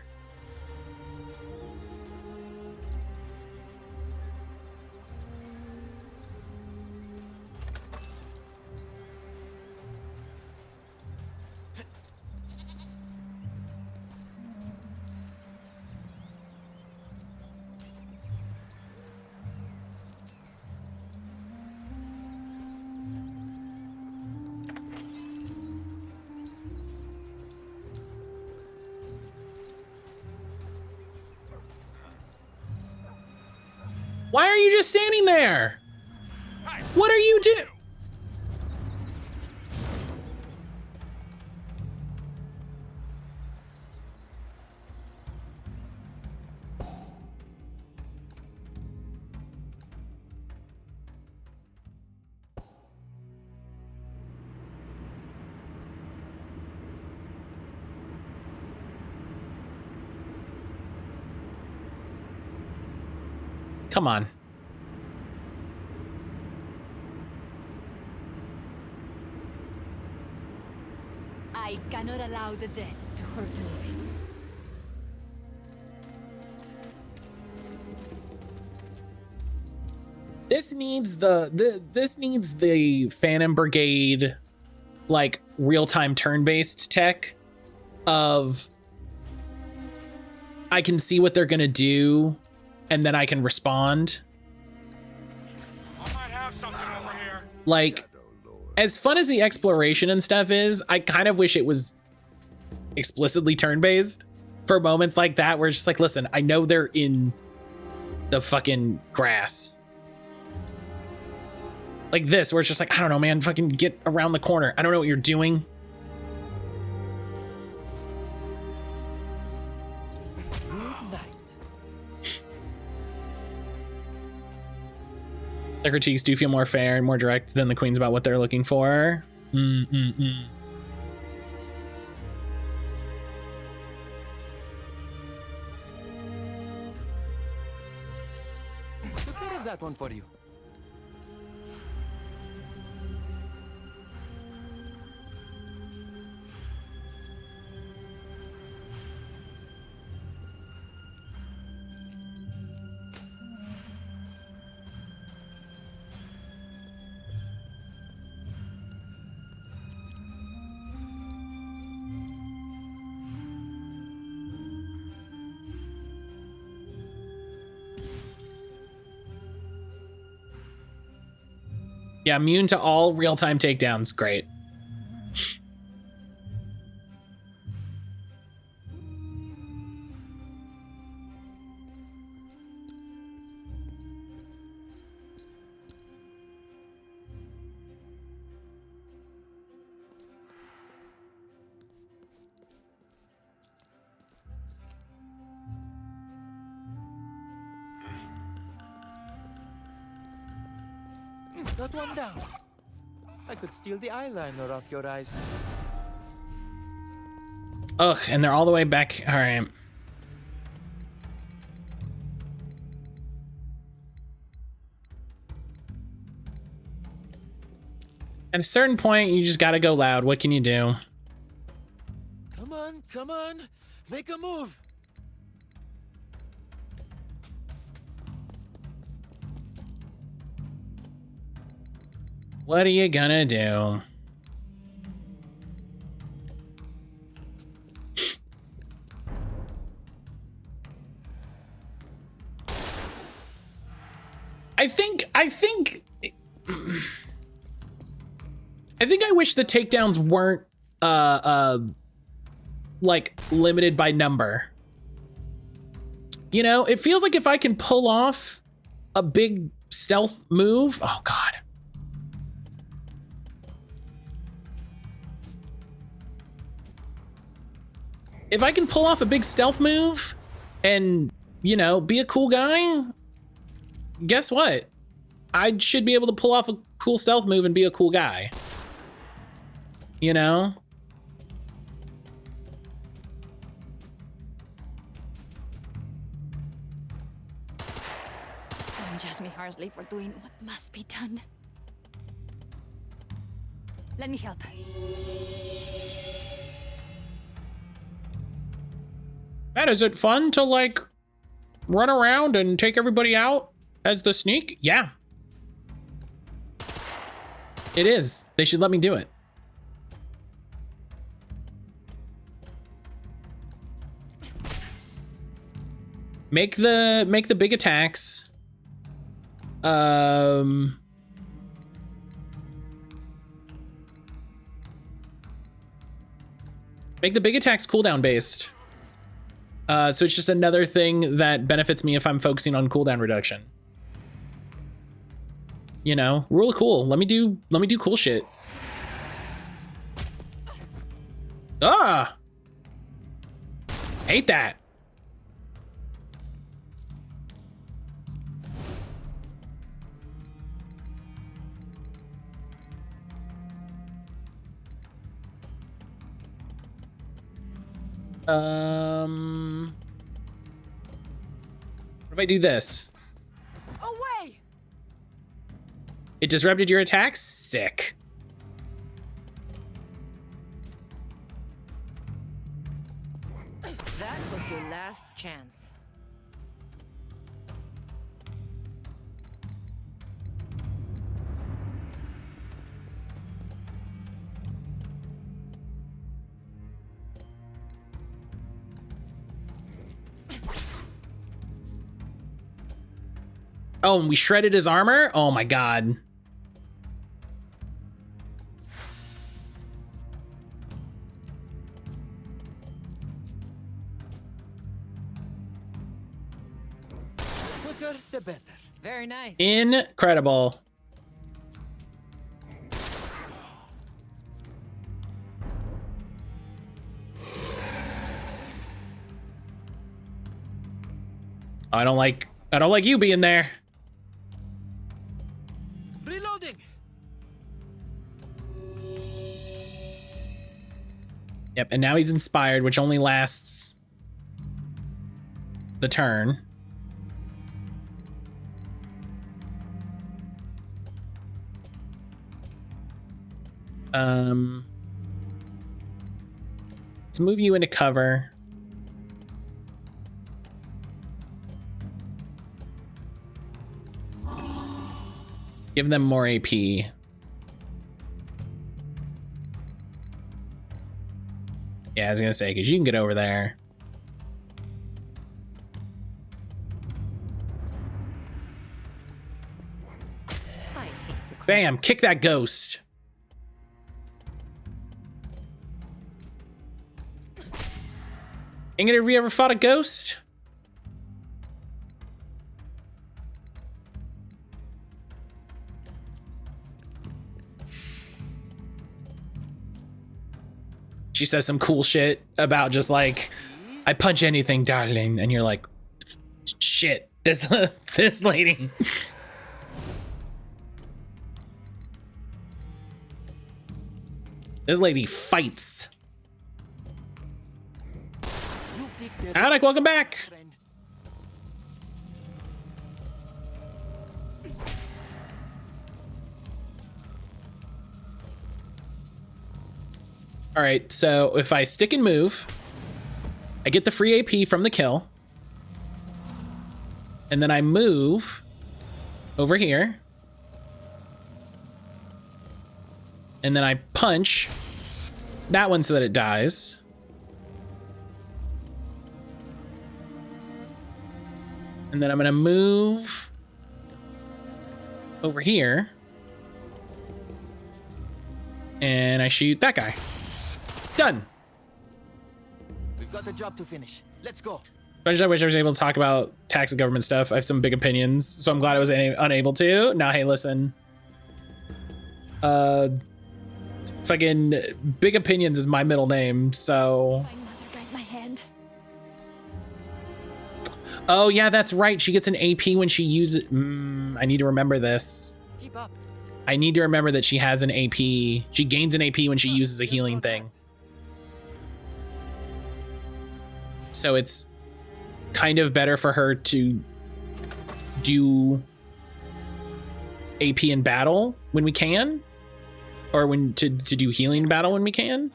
A: Why are you just standing there? What are you doing? Come on.
F: I cannot allow the dead to hurt the living.
A: This needs the Phantom Brigade, like, real-time turn-based tech of I can see what they're gonna do and then I can respond.
N: I might have something over here.
A: Like, as fun as the exploration and stuff is, I kind of wish it was explicitly turn-based for moments like that where it's just like, listen, I know they're in the fucking grass. Like this, where it's just like, I don't know, man, fucking get around the corner. I don't know what you're doing.
K: Good night.
A: The critiques do feel more fair and more direct than the queens about what they're looking for. Took
K: care of that one for you.
A: Yeah, immune to all real-time takedowns. Great.
K: Got one down. I could steal the eyeliner off your eyes.
A: Ugh, and they're all the way back. All right. At a certain point, you just gotta go loud. What can you do?
K: Come on. Make a move.
A: What are you gonna do? I think I wish the takedowns weren't like limited by number. You know, it feels like if I can pull off a big stealth move, oh god. If I can pull off a big stealth move and, you know, be a cool guy, guess what? I should be able to pull off a cool stealth move and be a cool guy. You know?
F: Don't judge me harshly for doing what must be done. Let me help.
A: Man, is it fun to, like, run around and take everybody out as the sneak? Yeah. It is. They should let me do it. Make the big attacks. Make the big attacks cooldown based. So it's just another thing that benefits me if I'm focusing on cooldown reduction. You know, rule of cool. Let me do cool shit. Ah! Hate that. What if I do this? It disrupted your attacks? Sick.
G: That was your last chance.
A: Oh, and we shredded his armor? Oh my god.
K: Quicker, the better.
G: Very nice.
A: Incredible. I don't like you being there.
K: Reloading.
A: Yep, and now he's inspired, which only lasts the turn. Let's move you into cover. Give them more AP. Yeah, I was gonna say, because you can get over there. Bam, kick that ghost. Ingrid, have you ever fought a ghost? She says some cool shit about just like, I punch anything, darling. And you're like, shit, this lady. This lady fights. Alec, welcome back. All right, so if I stick and move, I get the free AP from the kill. And then I move over here. And then I punch that one so that it dies. And then I'm gonna move over here. And I shoot that guy. Done.
K: We've got the job to finish. Let's go.
A: I wish I was able to talk about tax and government stuff. I have some big opinions, so I'm glad I was unable to. Now, hey, listen. Fucking Big Opinions is my middle name, so. Oh yeah, that's right. She gets an AP when she uses. I need to remember this.
K: Keep up.
A: I need to remember that she has an AP. She gains an AP when she uses a healing thing. So it's kind of better for her to do AP in battle when we can, or when to do healing in battle when we can,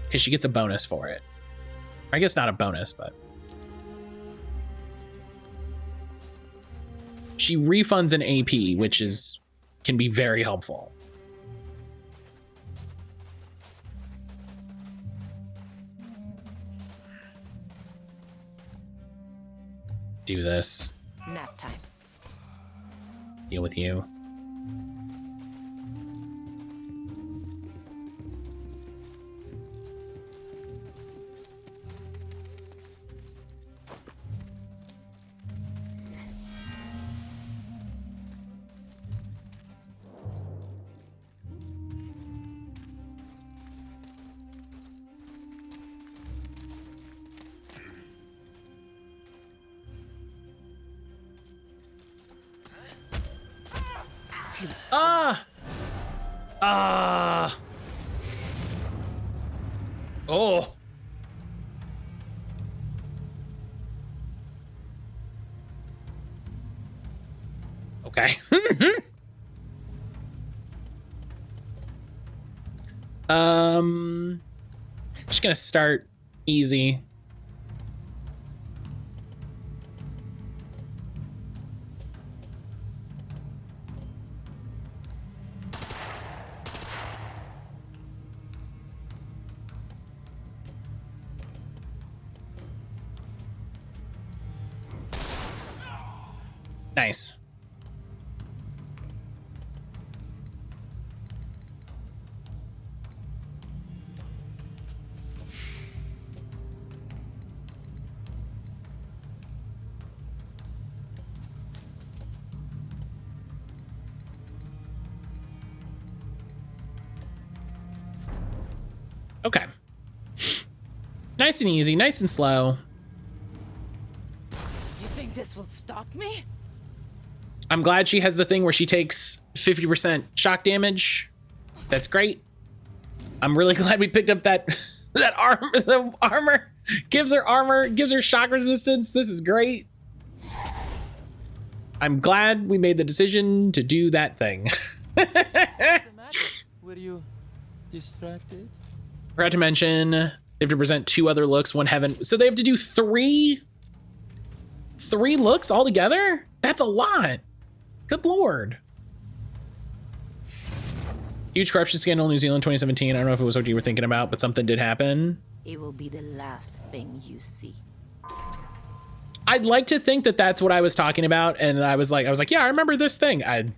A: because she gets a bonus for it. I guess not a bonus, but she refunds an AP, which can be very helpful. Do this.
G: Nap time.
A: Deal with you. Oh. Okay. Just gonna start easy. Nice. Okay. Nice and easy, nice and slow.
G: You think this will stop me?
A: I'm glad she has the thing where she takes 50% shock damage. That's great. I'm really glad we picked up that armor. The armor gives her shock resistance. This is great. I'm glad we made the decision to do that thing.
K: Were you distracted?
A: Forgot to mention, they have to present 2 other looks, 1 heaven. So they have to do 3 looks altogether? That's a lot. Good Lord. Huge corruption scandal in New Zealand 2017. I don't know if it was what you were thinking about, but something did happen.
M: It will be the last thing you see.
A: I'd like to think that that's what I was talking about. And I was like, yeah, I remember this thing. I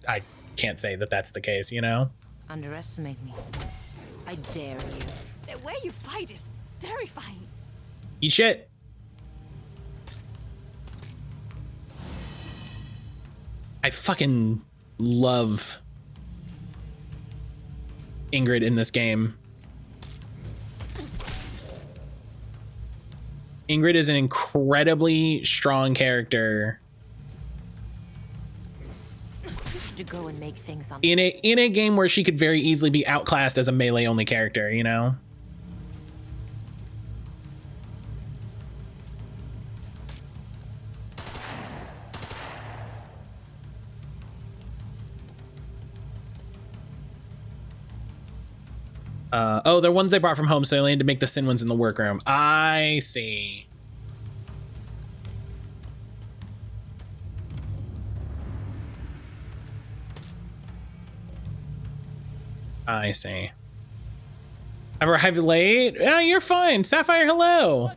A: can't say that that's the case, you know?
G: Underestimate me. I dare you.
F: The way you fight is terrifying.
A: Eat shit. I fucking love Ingrid in this game. Ingrid is an incredibly strong character.
G: To go and make things
A: In a game where she could very easily be outclassed as a melee only character, you know? Oh, they're ones they brought from home, so they only had to make the sin ones in the workroom. I see. I see. I've arrived late. Yeah, you're fine. Sapphire, hello.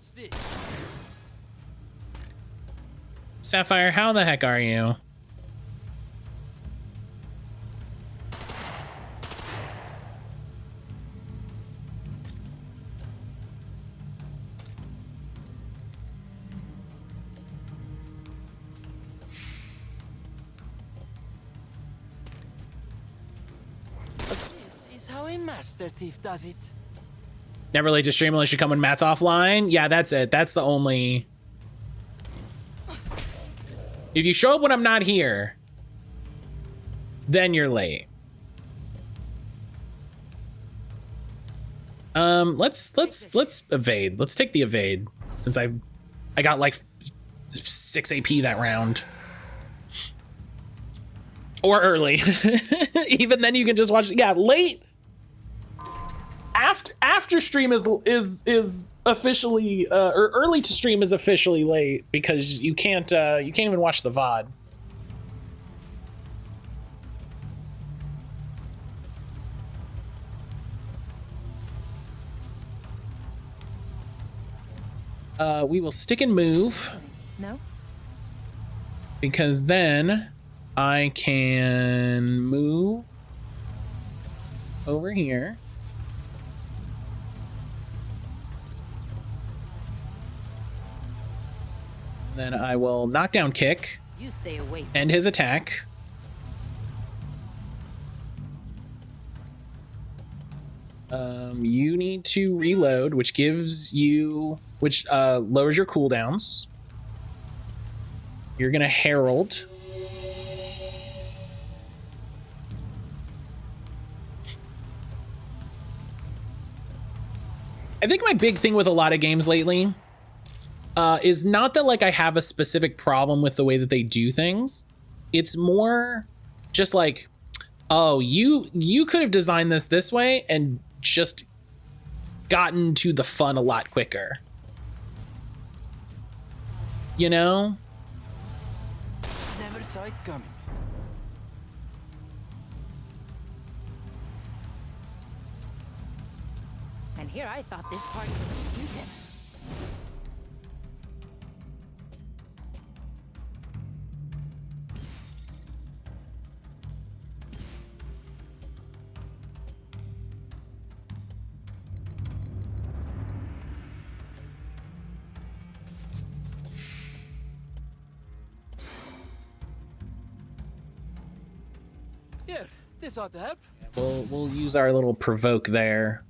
A: Sapphire, how the heck are you?
K: This is how a master thief does it.
A: Never late to stream unless you come when Matt's offline. Yeah, that's it. That's the only... If you show up when I'm not here, then you're late. Let's evade. Let's take the evade since I got like 6 AP that round. Or early. Even then you can just watch. Yeah, late. After stream is officially or early to stream is officially late because you can't even watch the VOD. We will stick and move.
G: No.
A: Because then I can move over here. Then I will knockdown kick.
G: You stay away.
A: End his attack. You need to reload, which gives you, lowers your cooldowns. You're gonna herald. I think my big thing with a lot of games lately is not that like I have a specific problem with the way that they do things. It's more just like, oh, you could have designed this way and just gotten to the fun a lot quicker. You know?
K: Never saw it coming.
G: And here I thought this party was exclusive.
K: Here, this ought to help.
A: We'll use our little provoke there.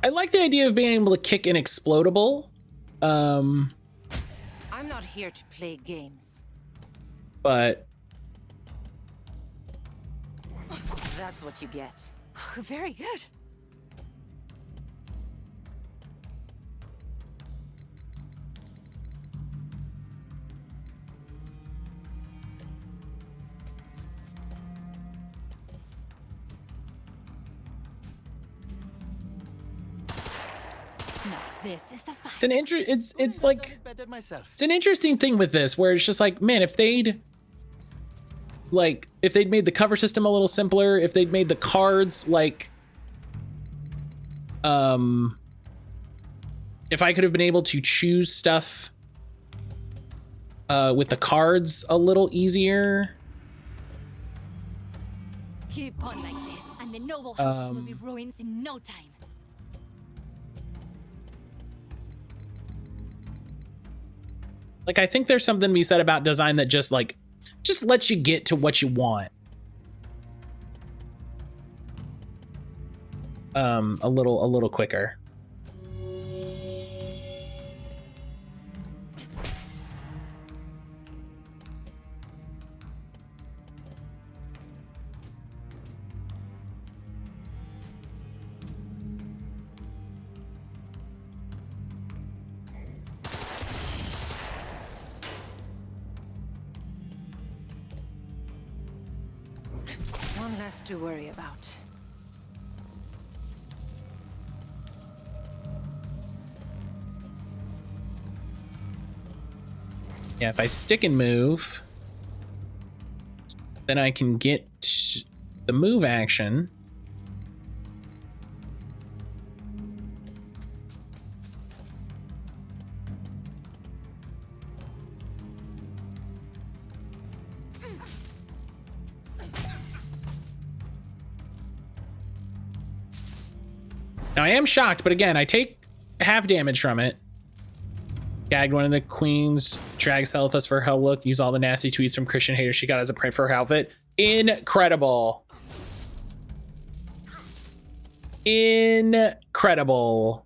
A: I like the idea of being able to kick an explodable.
G: I'm not here to play games.
A: But
G: That's what you get.
F: Very good. No, this is a fact.
A: it's like
K: Better myself.
A: it's an interesting thing with this where it's just like, man, if they'd made the cover system a little simpler, if they'd made the cards like if I could have been able to choose stuff with the cards a little easier.
F: Keep on like this, and the noble house will be ruins in no time.
A: Like, I think there's something to be said about design that just lets you get to what you want. A little quicker.
G: One less to worry about.
A: Yeah, if I stick and move, then I can get the move action. Now I am shocked, but again, I take half damage from it. Gagged one of the queens, drags Helithus for her look, use all the nasty tweets from Christian haters she got as a print for her outfit. Incredible. Incredible.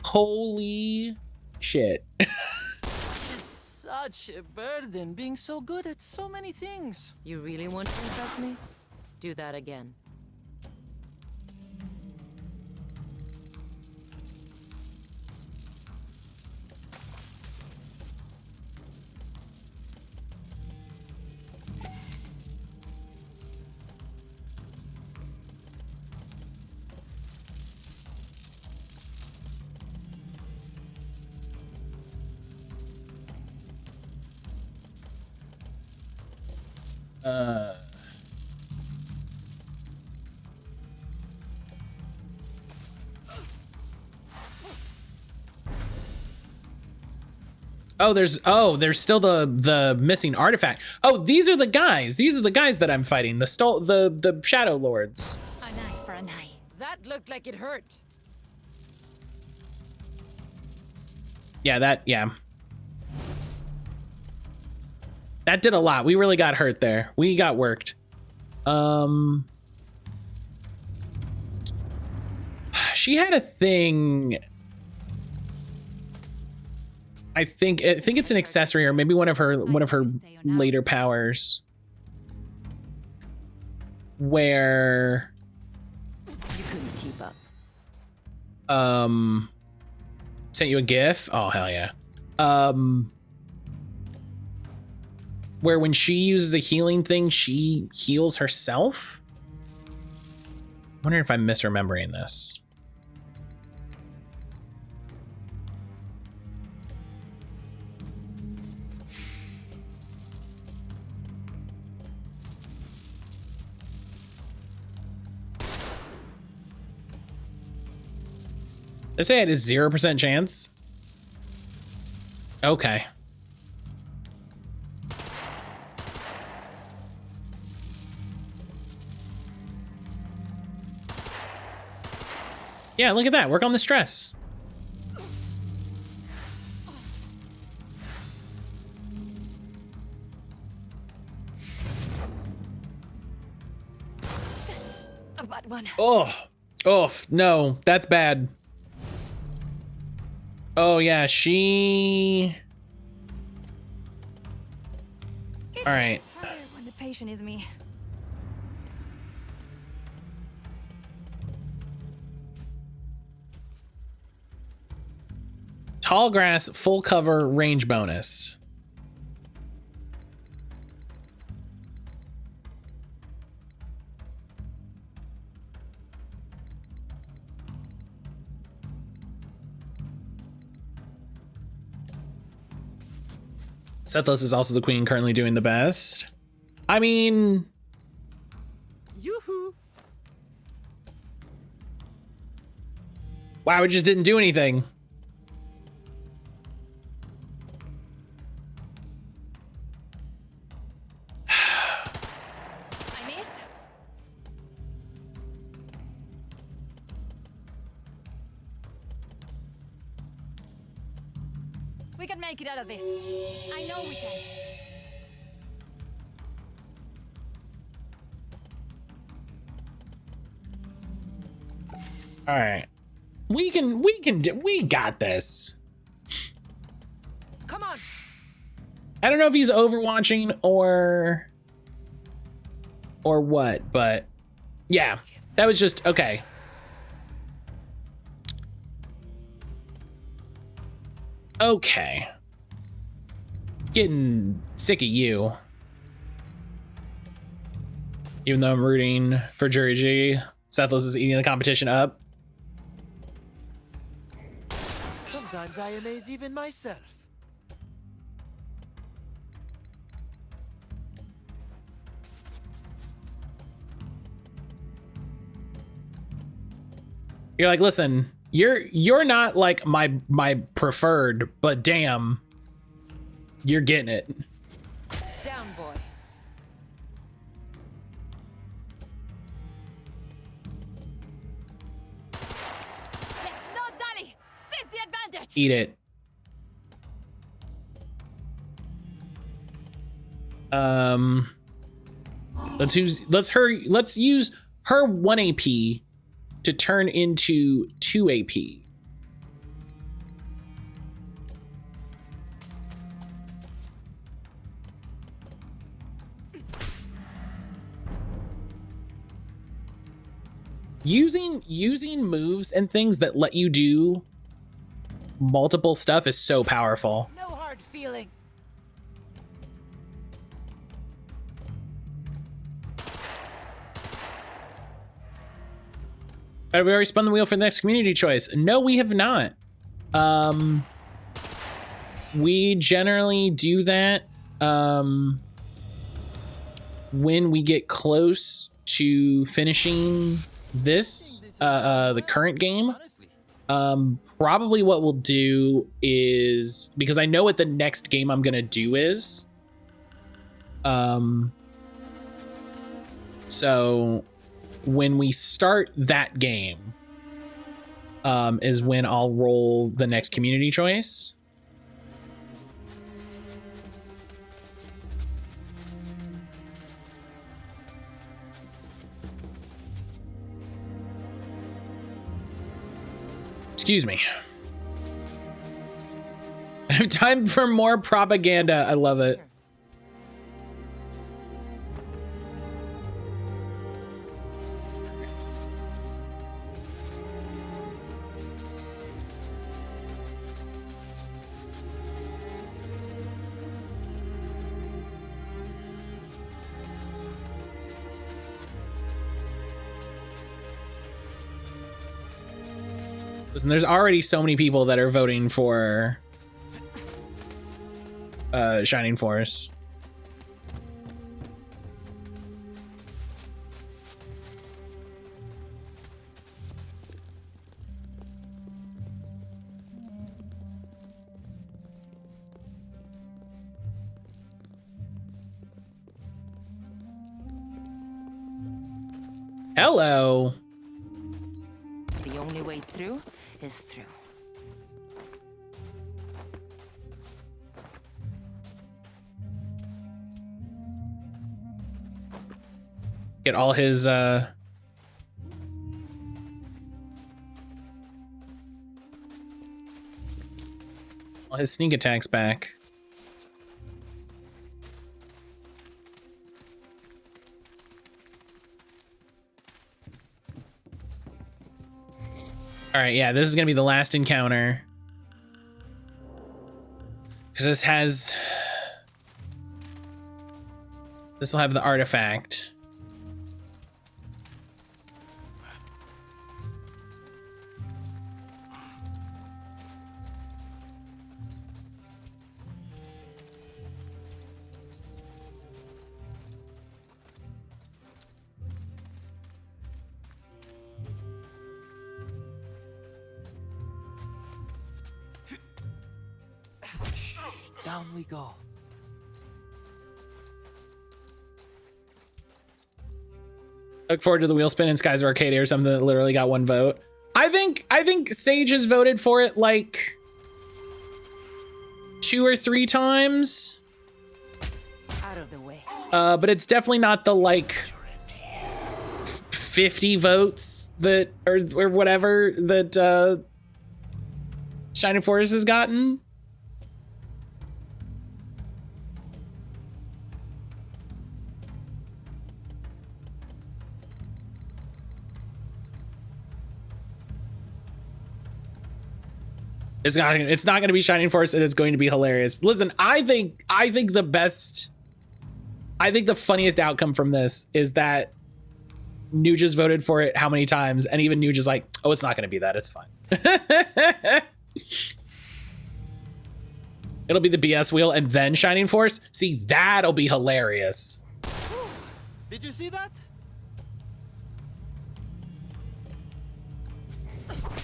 A: Holy shit.
K: It's such a burden being so good at so many things.
G: You really want to impress me? Do that again. there's still the missing artifact. Oh, these are the guys. These are the guys that I'm fighting. The Shadow Lords.
F: An eye for an eye.
G: That looked like it hurt.
A: Yeah, that did a lot. We really got hurt there. We got worked. She had a thing. I think it's an accessory, or maybe one of her later powers, where
M: You couldn't keep up.
A: sent you a GIF. Oh hell yeah. Where when she uses a healing thing, she heals herself. Wondering if I'm misremembering this. They say it is 0% chance. Okay. Yeah, look at that. Work on the stress.
F: A bad one.
A: Oh, no, that's bad. Oh yeah, she. All right.
F: It's harder when the patient is me.
A: Tall grass, full cover, range bonus. Sethos is also the queen, currently doing the best. I mean,
K: Yoo-hoo!
A: wow, it just didn't do anything.
F: I missed. We can make it out of this. I know we can.
A: All right. We got this.
K: Come on.
A: I don't know if he's overwatching or what, but yeah, that was just okay. Okay. Getting sick of you. Even though I'm rooting for Jury G, Sethos is eating the competition up.
K: Sometimes I amaze even myself.
A: You're like, listen, you're not like my preferred, but damn, you're getting it.
M: Down, boy.
F: Let's not dally. Seize the advantage.
A: Eat it. Let's use her 1 AP to turn into 2 AP. Using moves and things that let you do multiple stuff is so powerful.
M: No hard feelings.
A: Have we already spun the wheel for the next community choice? No, we have not. We generally do that when we get close to finishing this, the current game. Probably what we'll do is, because I know what the next game I'm gonna do is, so when we start that game, is when I'll roll the next community choice. Excuse me. Time for more propaganda. I love it. Listen, there's already so many people that are voting for Shining Force. Hello.
M: The only way through is through.
A: Get all his all his sneak attacks back. All right, yeah, this is gonna be the last encounter. Because this will have the artifact.
K: Down we go.
A: Look forward to the wheel spin in Skies of Arcadia or something that literally got one vote. I think Sage has voted for it like 2 or 3 times.
M: Out of the way.
A: But it's definitely not the like 50 votes that or whatever that Shining Force has gotten. It's not going to be Shining Force, and it's going to be hilarious. Listen, I think the funniest outcome from this is that Nuge just voted for it how many times, and even Nuge is like, oh, it's not going to be that. It's fine. It'll be the BS wheel and then Shining Force. See, that'll be hilarious.
K: Did you see that?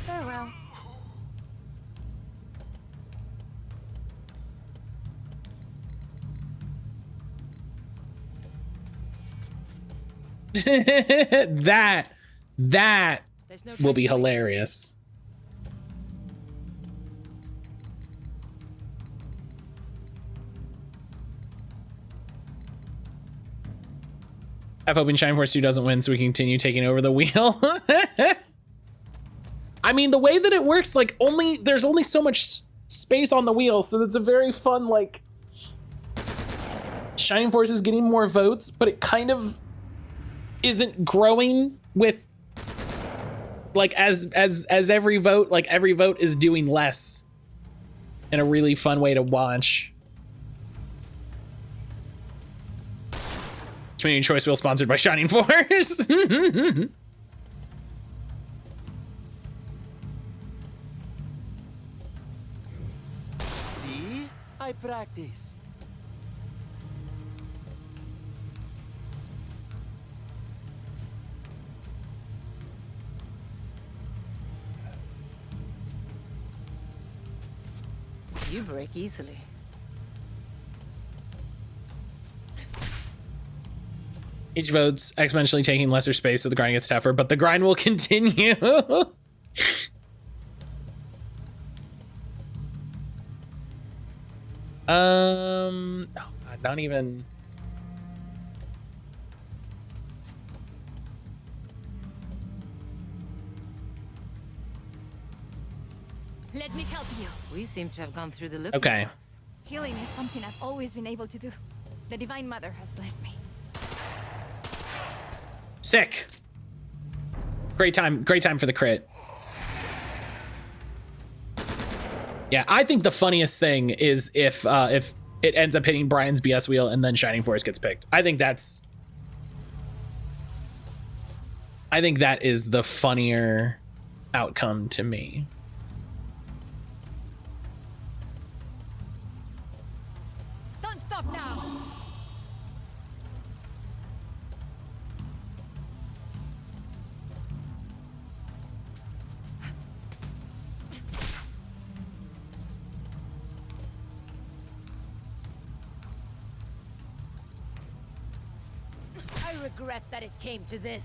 M: Farewell.
A: that will be hilarious. I'm hoping Shining Force 2 doesn't win so we can continue taking over the wheel. I mean, the way that it works, like there's only so much space on the wheel, so it's a very fun, like, Shining Force is getting more votes, but it kind of isn't growing with, like, as every vote, like, every vote is doing less in a really fun way to watch. Community Choice Wheel sponsored by Shining Force.
K: See? I practice.
M: You break easily.
A: Each vote's exponentially taking lesser space, so the grind gets tougher, but the grind will continue. Oh God, not even.
F: Let me help you.
M: We seem to have gone through the loop.
A: Okay.
F: Healing is something I've always been able to do. The Divine Mother has blessed me.
A: Sick. Great time for the crit. Yeah, I think the funniest thing is if it ends up hitting Brian's BS wheel and then Shining Force gets picked. I think that is the funnier outcome to me.
F: Don't stop now.
M: I regret that it came to this.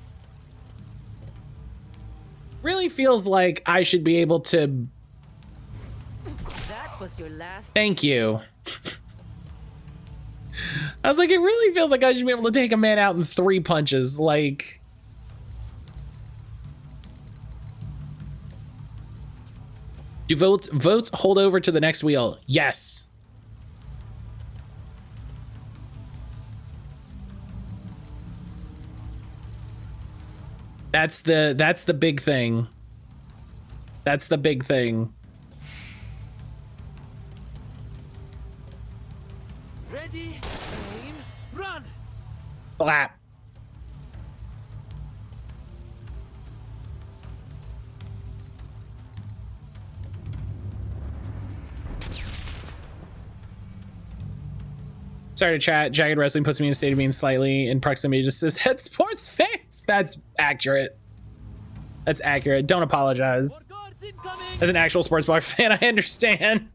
A: Really feels like I should be able to.
M: That was your last.
A: Thank you. I was like, it really feels like I should be able to take a man out in 3 punches. Like, do votes hold over to the next wheel? Yes. That's the big thing. That's the big thing.
K: Ready, aim, run.
A: Blap. Sorry to chat. Jagged Wrestling puts me in a state of being slightly in proximity to cishet sports fans. That's accurate. That's accurate. Don't apologize. As an actual sports bar fan, I understand.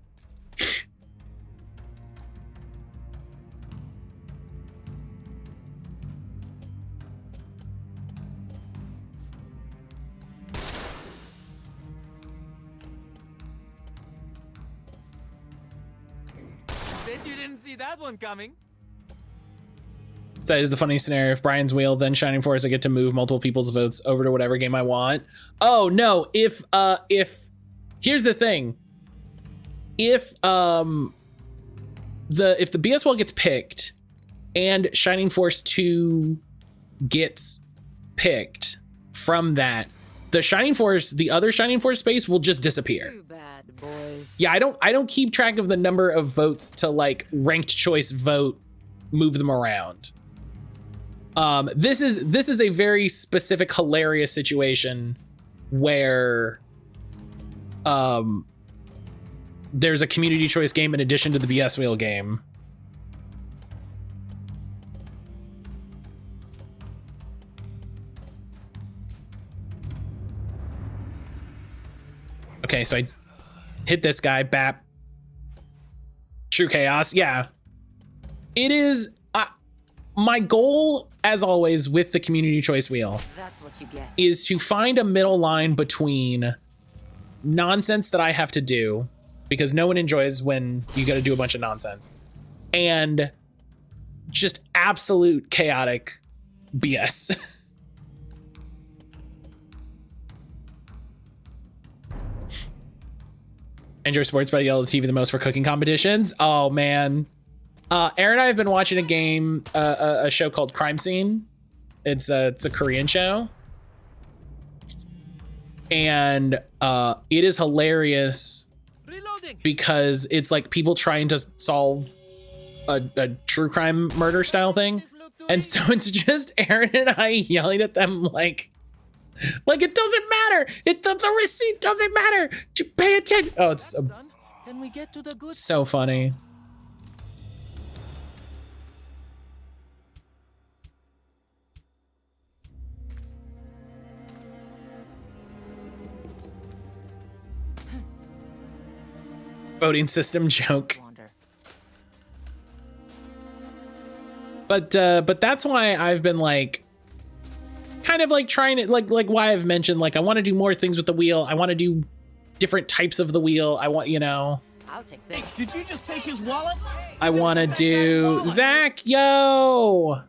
K: Bet you didn't see that one coming.
A: So that is the funny scenario. If Brian's wheel, then Shining Force, I get to move multiple people's votes over to whatever game I want. Oh no, if here's the thing. If the BS wheel gets picked and Shining Force 2 gets picked from that, the Shining Force, the other Shining Force space will just disappear.
M: Too bad, boys.
A: Yeah, I don't keep track of the number of votes to like ranked choice vote, move them around. This is a very specific, hilarious situation where there's a community choice game in addition to the BS wheel game. Okay, so I hit this guy, bap. True chaos, yeah. It is my goal, as always, with the community choice wheel.
M: That's what you get.
A: Is to find a middle line between nonsense that I have to do, because no one enjoys when you got to do a bunch of nonsense, and just absolute chaotic BS. Enjoy sports, but I yell at the TV the most for cooking competitions. Oh man. Aaron and I have been watching a show called Crime Scene. It's a Korean show. And it is hilarious because it's like people trying to solve a true crime murder style thing. And so it's just Aaron and I yelling at them like it doesn't matter. The receipt doesn't matter. Just pay attention. Oh, it's
K: Can we get to the good?
A: so funny. Voting system joke. But that's why I've been like kind of like trying it, like why I've mentioned like I want to do more things with the wheel. I want to do different types of the wheel. I want,
M: I'll take this.
O: Hey, did you just take his wallet?
A: I want to do Zach, yo.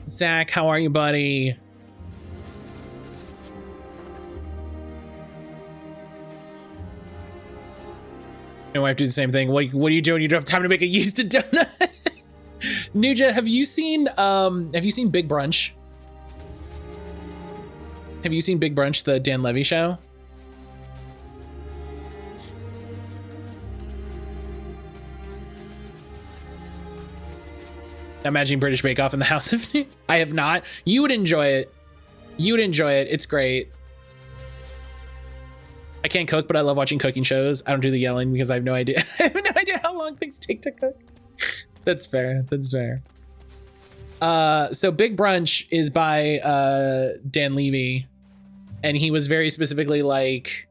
A: Zach, how are you, buddy? My wife do the same thing. What are you doing? You don't have time to make a yeast donut. Nuja, have you seen Big Brunch? Have you seen Big Brunch, the Dan Levy show? Imagine British Bake Off in the House of New. I have not. You would enjoy it. You would enjoy it. It's great. I can't cook, but I love watching cooking shows. I don't do the yelling because I have no idea. I have no idea how long things take to cook. That's fair. That's fair. So Big Brunch is by Dan Levy, and he was very specifically like,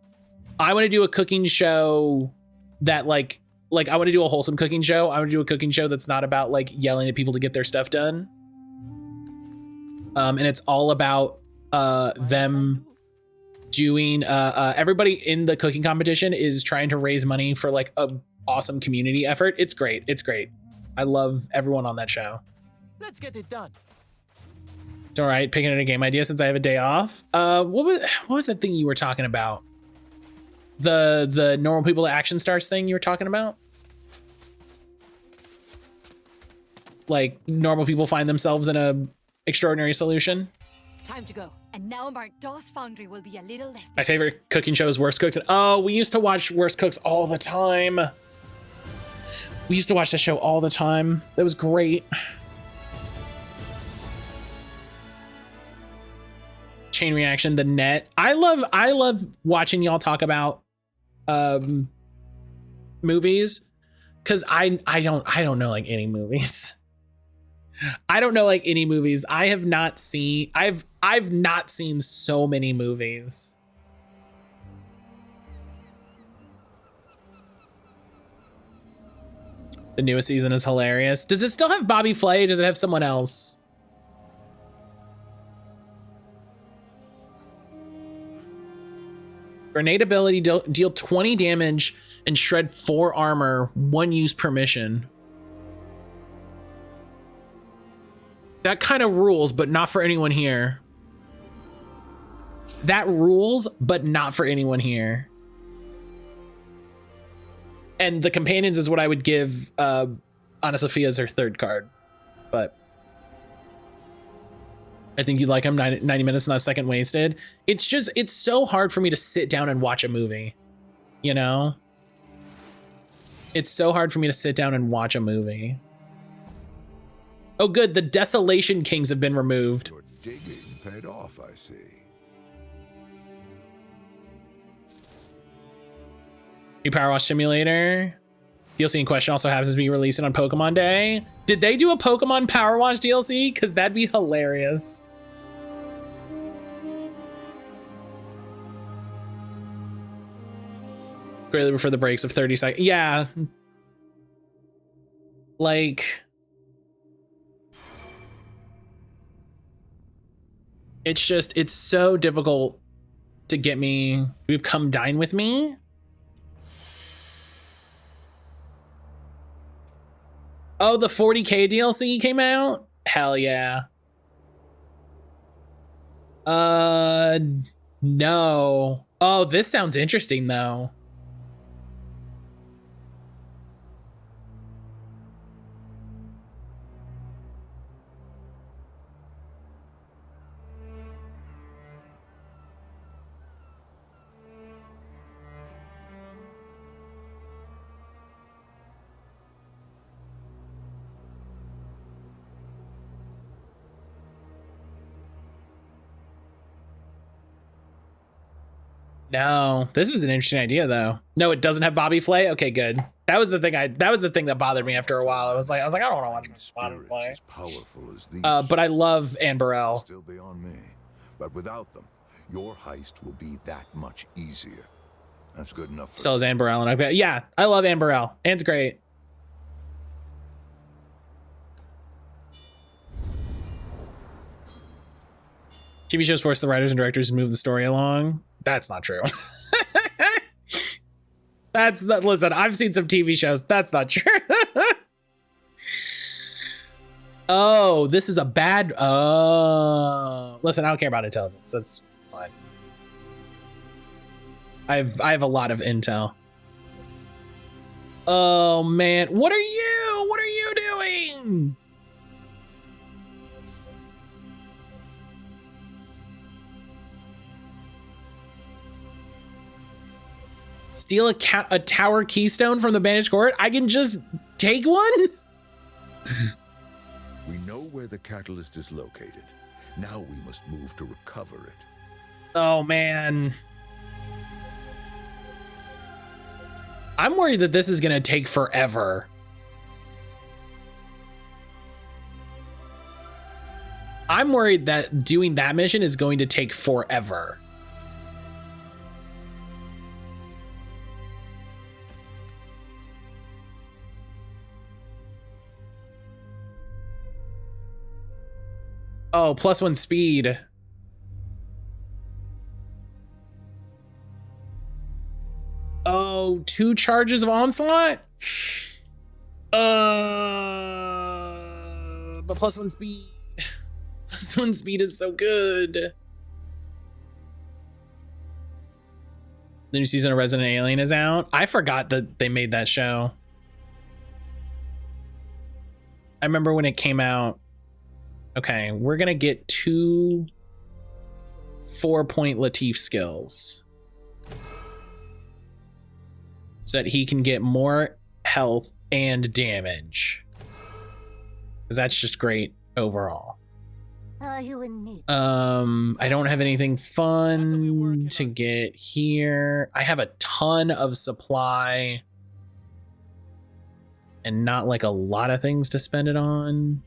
A: I want to do a cooking show that like I want to do a wholesome cooking show. I want to do a cooking show that's not about like yelling at people to get their stuff done. And it's all about them doing everybody in the cooking competition is trying to raise money for like a awesome community effort. It's great. It's great. I love everyone on that show.
K: Let's get it done.
A: All right, picking at a game idea since I have a day off. What was that thing you were talking about? The normal people to action stars thing you were talking about? Like normal people find themselves in a extraordinary solution.
F: Time to go. And now Mark's Foundry will be a little less.
A: My favorite cooking show is Worst Cooks. Oh, we used to watch Worst Cooks all the time. We used to watch that show all the time. That was great. Chain Reaction, The Net. I love watching y'all talk about movies because I don't know like any movies. I don't know like any movies. I've not seen so many movies. The newest season is hilarious. Does it still have Bobby Flay or does it have someone else? Grenade ability, deal 20 damage and shred 4 armor, 1 use per mission. That kind of rules, but not for anyone here. That rules, but not for anyone here. And the companions is what I would give Ana Sofia as her 3rd card. But I think you'd like him. 90 minutes, not a second wasted. It's just, it's so hard for me to sit down and watch a movie. You know? It's so hard for me to sit down and watch a movie. Oh, good. The Desolation Kings have been removed.
I: Your digging paid off, I see.
A: New Power Wash Simulator. DLC in question also happens to be releasing on Pokemon Day. Did they do a Pokemon Power Wash DLC? Because that'd be hilarious. Greatly prefer the breaks of 30 seconds. Yeah. Like... It's just, it's so difficult to get me. We've come dine with me. Oh, the 40K DLC came out? Hell yeah. No. Oh, this sounds interesting though. No, this is an interesting idea though. No, it doesn't have Bobby Flay. Okay, good. That was the thing that bothered me after a while. I was like, I don't want to watch Bobby Flay. But I love Anne Burrell.
I: Still beyond me, but without them, your heist will be that much easier. That's good enough.
A: Still is Anne Burrell, and yeah, I love Anne Burrell. Anne's great. TV shows force the writers and directors to move the story along. That's not true. That's not, listen, I've seen some TV shows. That's not true. Oh, this is a bad, listen, I don't care about intelligence. That's fine. I have a lot of intel. Oh man, what are you? What are you doing? Steal a tower keystone from the Banished Court? I can just take one?
I: We know where the catalyst is located. Now we must move to recover it.
A: Oh man. I'm worried that this is gonna take forever. I'm worried that doing that mission is going to take forever. Oh, +1 speed. Oh, 2 charges of onslaught? But +1 speed. +1 speed is so good. The new season of Resident Alien is out. I forgot that they made that show. I remember when it came out. Okay, we're gonna get 2 4-point Latif skills so that he can get more health and damage, because that's just great overall.
E: Are you in need?
A: I don't have anything fun to get here. I have a ton of supply and not like a lot of things to spend it on.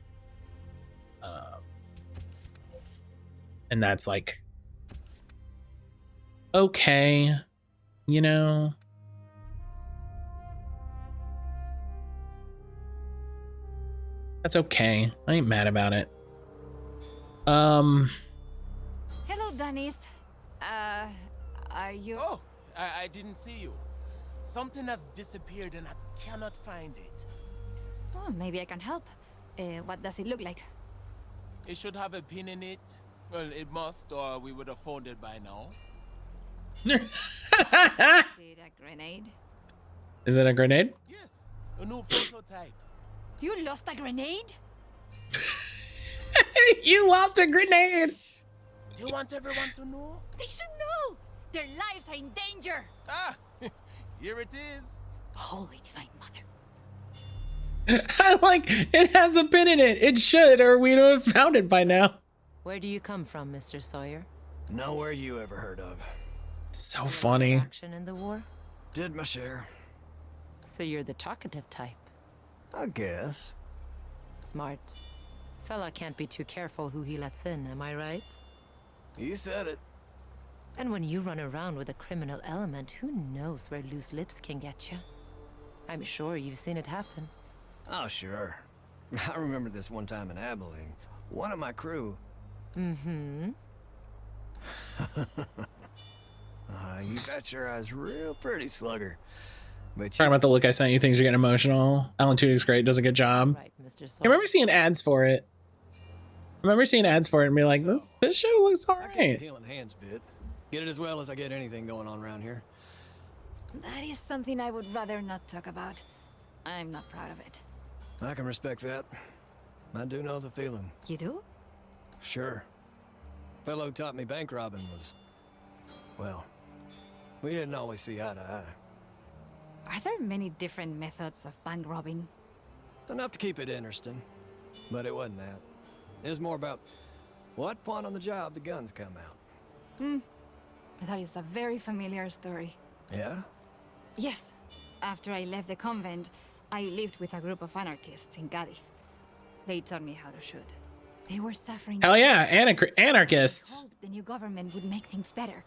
A: And that's like, okay, you know. That's okay. I ain't mad about it.
F: Hello, Dennis. Are you?
L: Oh, I didn't see you. Something has disappeared and I cannot find it.
F: Oh, maybe I can help. What does it look like?
L: It should have a pin in it. Well, it must, or we would have found it by now.
F: Is it a grenade?
A: Is it a grenade?
L: Yes, a new prototype.
F: You lost a grenade?
A: You lost a grenade.
L: Do you want everyone to know?
F: They should know. Their lives are in danger.
L: Ah, here it is.
F: Holy divine mother.
A: I like it has a pin in it. It should, or we'd have found it by now.
M: Where do you come from, Mr. Sawyer?
P: Nowhere you ever heard of.
A: So funny.
M: Action in the war?
P: Did my share.
M: So you're the talkative type.
P: I guess.
M: Smart. Fella can't be too careful who he lets in, am I right?
P: You said it.
M: And when you run around with a criminal element, who knows where loose lips can get you? I'm sure you've seen it happen.
P: Oh, sure. I remember this one time in Abilene. One of my crew...
M: Mm-hmm.
P: You bet your eyes real pretty, slugger. But
A: Talking about the look I sent you, things are getting emotional. Alan Tudyk's great, does a good job.
M: Right, Mr.
A: I remember seeing ads for it. And be like, this show looks alright.
P: Healing hands bit. Get it as well as I get anything going on around here.
F: That is something I would rather not talk about. I'm not proud of it.
P: I can respect that. I do know the feeling.
F: You do?
P: Sure. Fellow who taught me bank robbing was... well, we didn't always see eye to eye.
F: Are there many different methods of bank robbing?
P: Enough to keep it interesting. But it wasn't that. It was more about what point on the job the guns come out.
F: That is a very familiar story.
P: Yeah?
F: Yes. After I left the convent, I lived with a group of anarchists in Cadiz. They taught me how to shoot. They were suffering.
A: Hell yeah, anarchists.
F: I hoped the new government would make things better,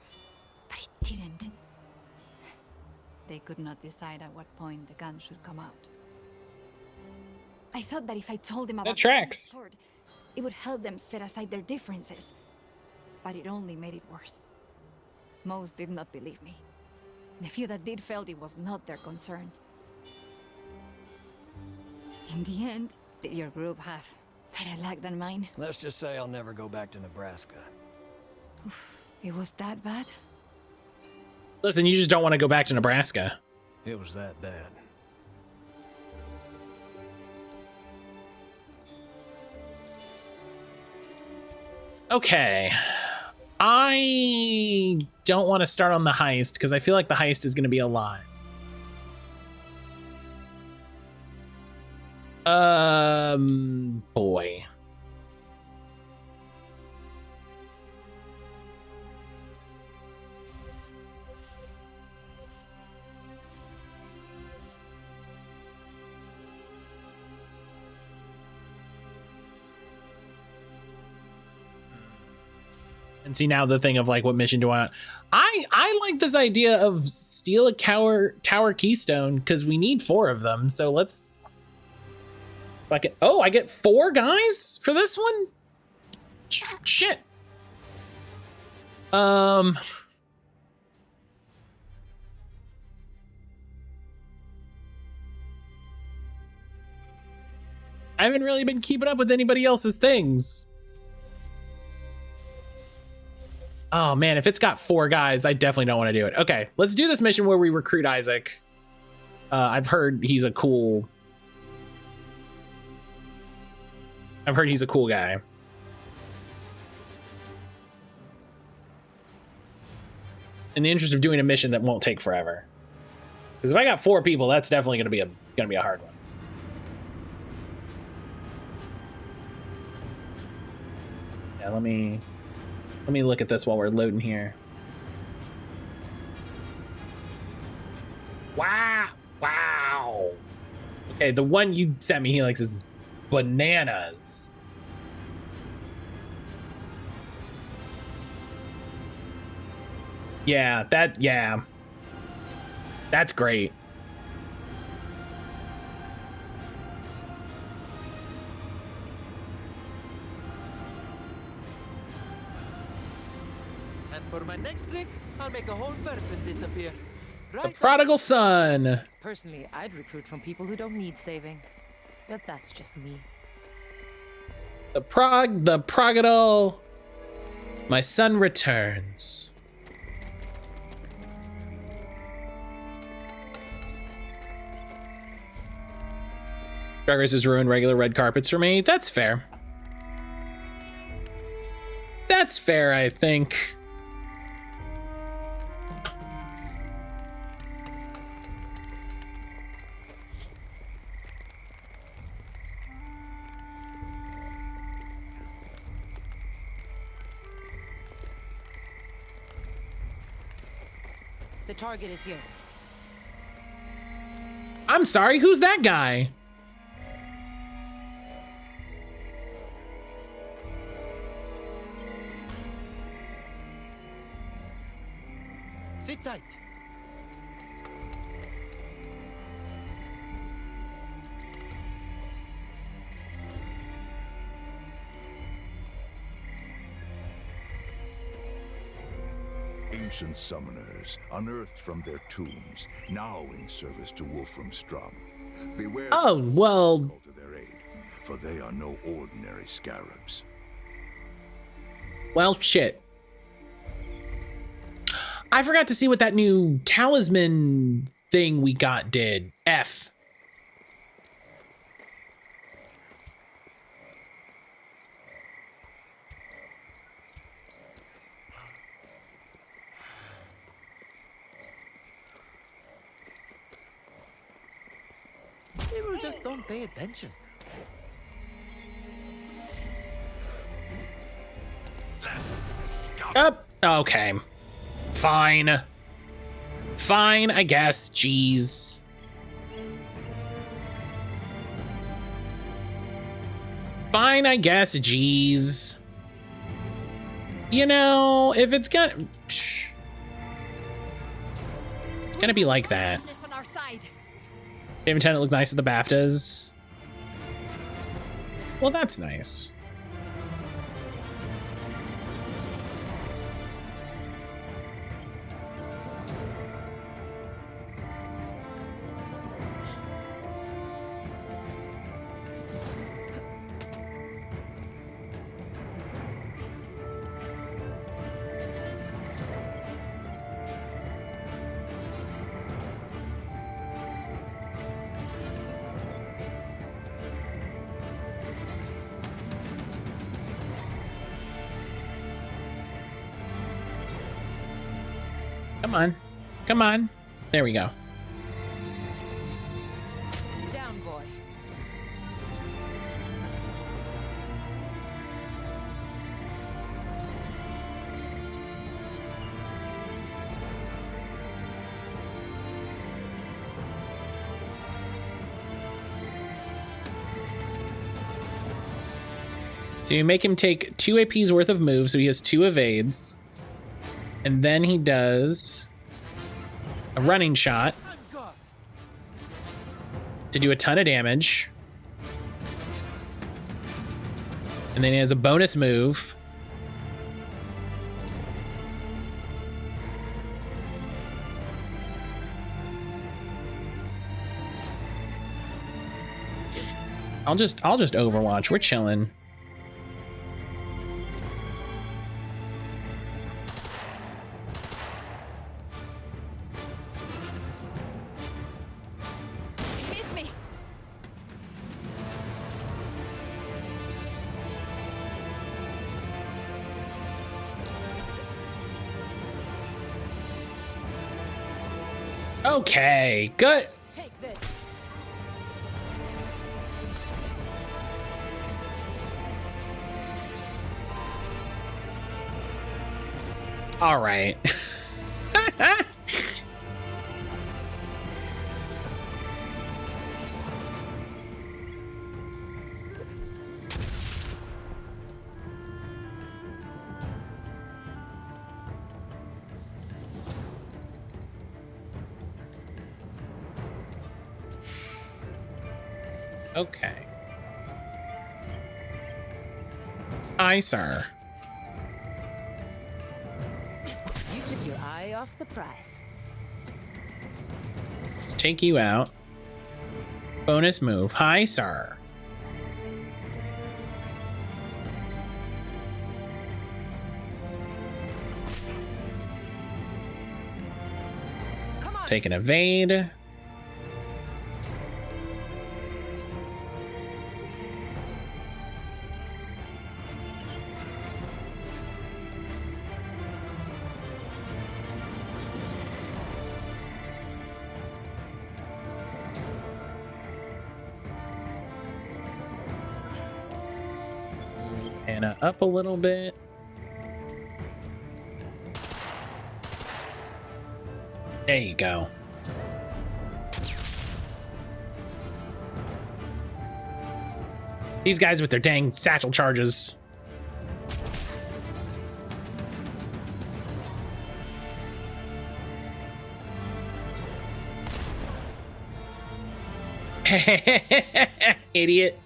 F: but it didn't. They could not decide at what point the gun should come out. I thought that if I told them about
A: That tracks.
F: the Court, it would help them set aside their differences. But it only made it worse. Most did not believe me. The few that did felt it was not their concern. In the end, did your group have better luck than mine?
P: Let's just say I'll never go back to Nebraska.
F: Oof, it was that bad?
A: Listen, you just don't want to go back to Nebraska.
P: It was that bad.
A: Okay. I don't want to start on the heist because I feel like the heist is going to be a lot. Boy. And see now the thing of like, what mission do I want? I like this idea of steal a tower keystone because we need 4 of them. So let's. Oh, I get 4 guys for this one? Shit. I haven't really been keeping up with anybody else's things. Oh man, if it's got 4 guys, I definitely don't want to do it. Okay, let's do this mission where we recruit Isaac. I've heard he's a cool guy. In the interest of doing a mission that won't take forever. Because if I got 4 people, that's definitely gonna be a hard one. Yeah, let me look at this while we're loading here. Wow. Wow. Okay, the one you sent me, Helix, is bananas. Yeah, that's great.
K: And for my next trick, I'll make a whole person disappear.
A: The prodigal son.
M: Personally, I'd recruit from people who don't need saving. But that's just me.
A: The prodigal. My son returns. Drag Race has ruined regular red carpets for me. That's fair. That's fair, I think.
M: The target is here.
A: I'm sorry, who's that guy?
K: Sit tight.
I: Ancient summoners, unearthed from their tombs, now in service to Wolfram Strum. Beware.
A: Oh, well.
I: To their aid, for they are no ordinary scarabs.
A: Well, shit. I forgot to see what that new talisman thing we got did. F.
K: People just don't pay attention.
A: Okay. Fine. Fine, I guess. Jeez. Fine, I guess. Jeez. You know, if it's gonna... It's gonna be like that. Favorite tenant looked nice at the BAFTAs. Well, that's nice. Come on. Come on. There we go.
M: Down, boy.
A: So you make him take 2 AP's worth of moves, so he has 2 evades. And then he does a running shot to do a ton of damage. And then he has a bonus move. I'll just Overwatch. We're chilling. Okay, good.
M: Take this.
A: All right. Okay. Aye, sir.
M: You took your eye off the prize.
A: Let's take you out. Bonus move. Hi, sir. Take an evade. Anna up a little bit. There you go. These guys with their dang satchel charges. Idiot.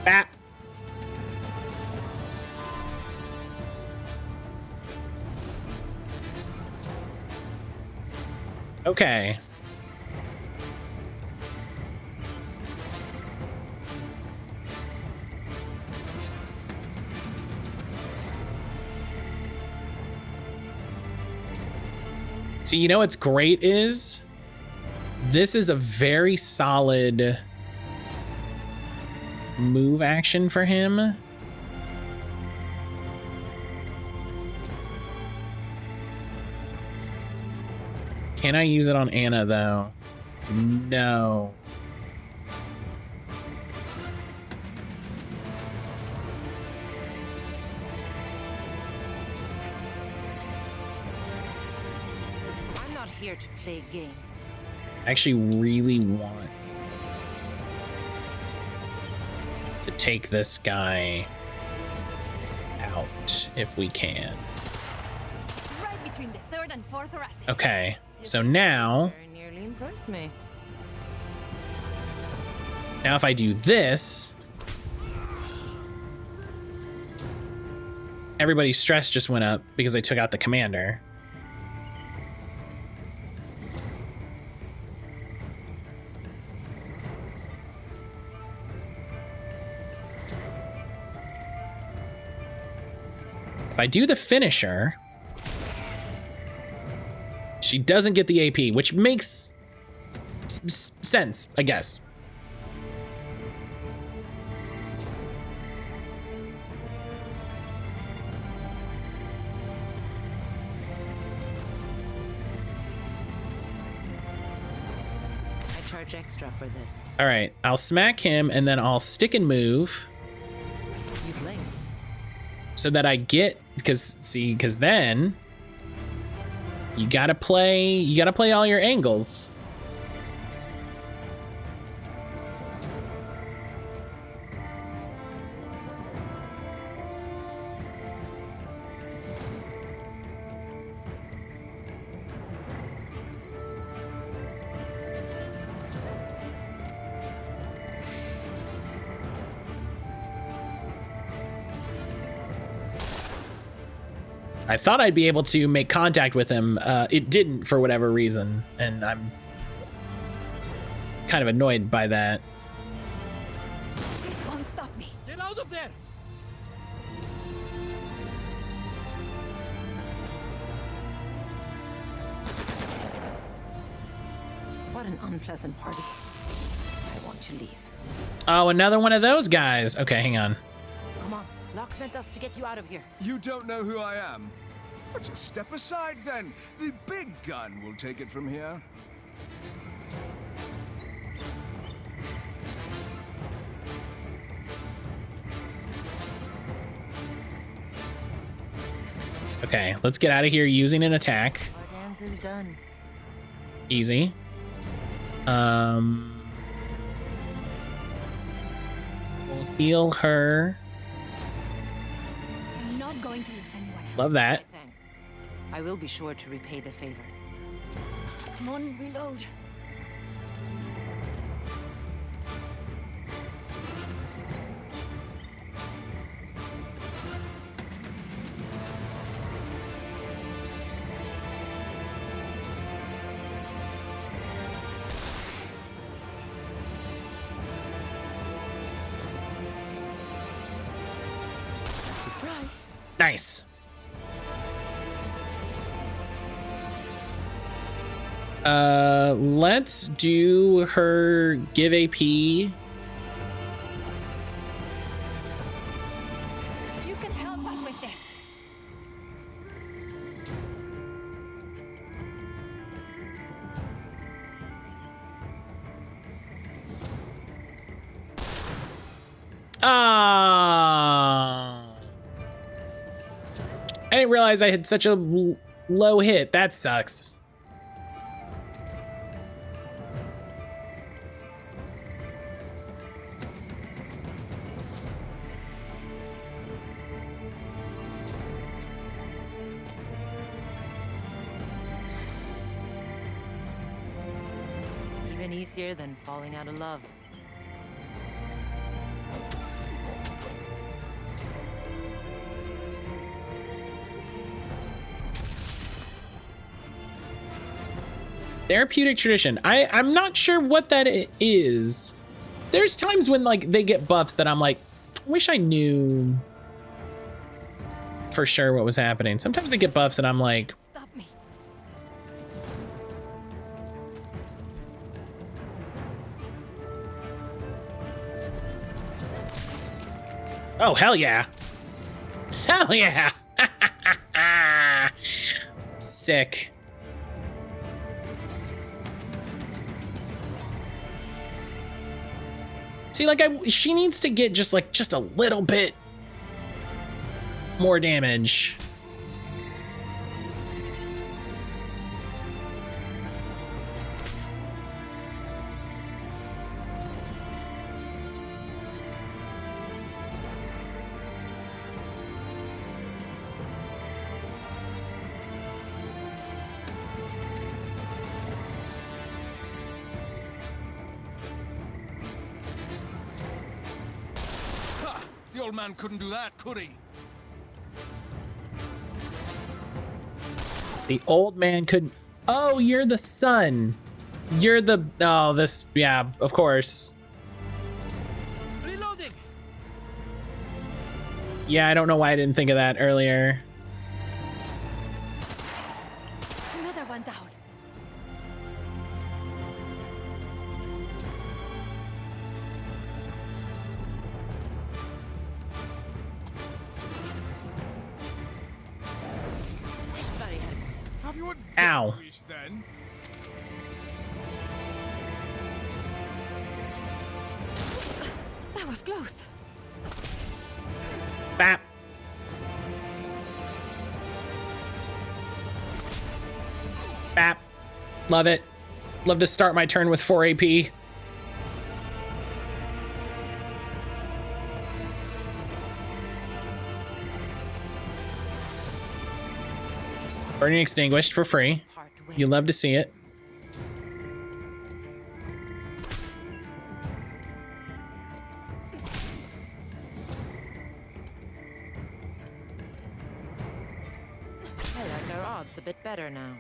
A: Bat. Okay. So you know what's great is this is a very solid move action for him. Can I use it on Anna though? No.
M: I'm not here to play games.
A: I actually really want to take this guy out if we can.
F: Right between the 3rd and 4th thoracic.
A: Okay, so now
M: Very nearly impressed me.
A: if I do this, everybody's stress just went up because I took out the commander. If I do the finisher, She doesn't get the AP, which makes sense, I guess.
M: I charge extra for this.
A: All right, I'll smack him and then I'll stick and move
M: You blinked.
A: so that I get, because then you gotta play all your angles. I thought I'd be able to make contact with him. It didn't for whatever reason, and I'm kind of annoyed by that.
F: This won't stop me.
O: Get out of there!
M: What an unpleasant party. I want to leave.
A: Oh, another one of those guys. Okay, hang on.
M: Come on, Locke sent us to get you out of here.
Q: You don't know who I am? Well, just step aside then. The big gun will take it from here.
A: Okay, let's get out of here using an attack.
M: Our dance is done.
A: Easy. We'll heal her.
F: I'm not going to lose anyone.
A: Love that.
M: Thanks. I will be sure to repay the favor.
F: Come on, reload.
M: Surprise.
A: Nice. Let's do her give AP.
F: You can help us with this.
A: Ah. I didn't realize I had such a low hit. That sucks.
M: Even easier than falling out of love.
A: Therapeutic tradition. I'm not sure what that is. There's times when like they get buffs that I'm like, I wish I knew for sure what was happening. Sometimes they get buffs and I'm like,
F: Stop me.
A: oh, hell yeah. Hell yeah. Sick. See, like she needs to get just a little bit more damage.
Q: The old man couldn't do that, could he?
A: The old man couldn't. Oh, you're the son. You're the. Oh, this. Yeah, of course.
O: Reloading.
A: Yeah, I don't know why I didn't think of that earlier.
F: Another one down.
Q: Have you a
A: Ow.
Q: wish then?
F: That was close.
A: Bap. Bap. Love it. Love to start my turn with 4 AP. Burning extinguished for free. You love to see it.
M: I like our odds a bit better now.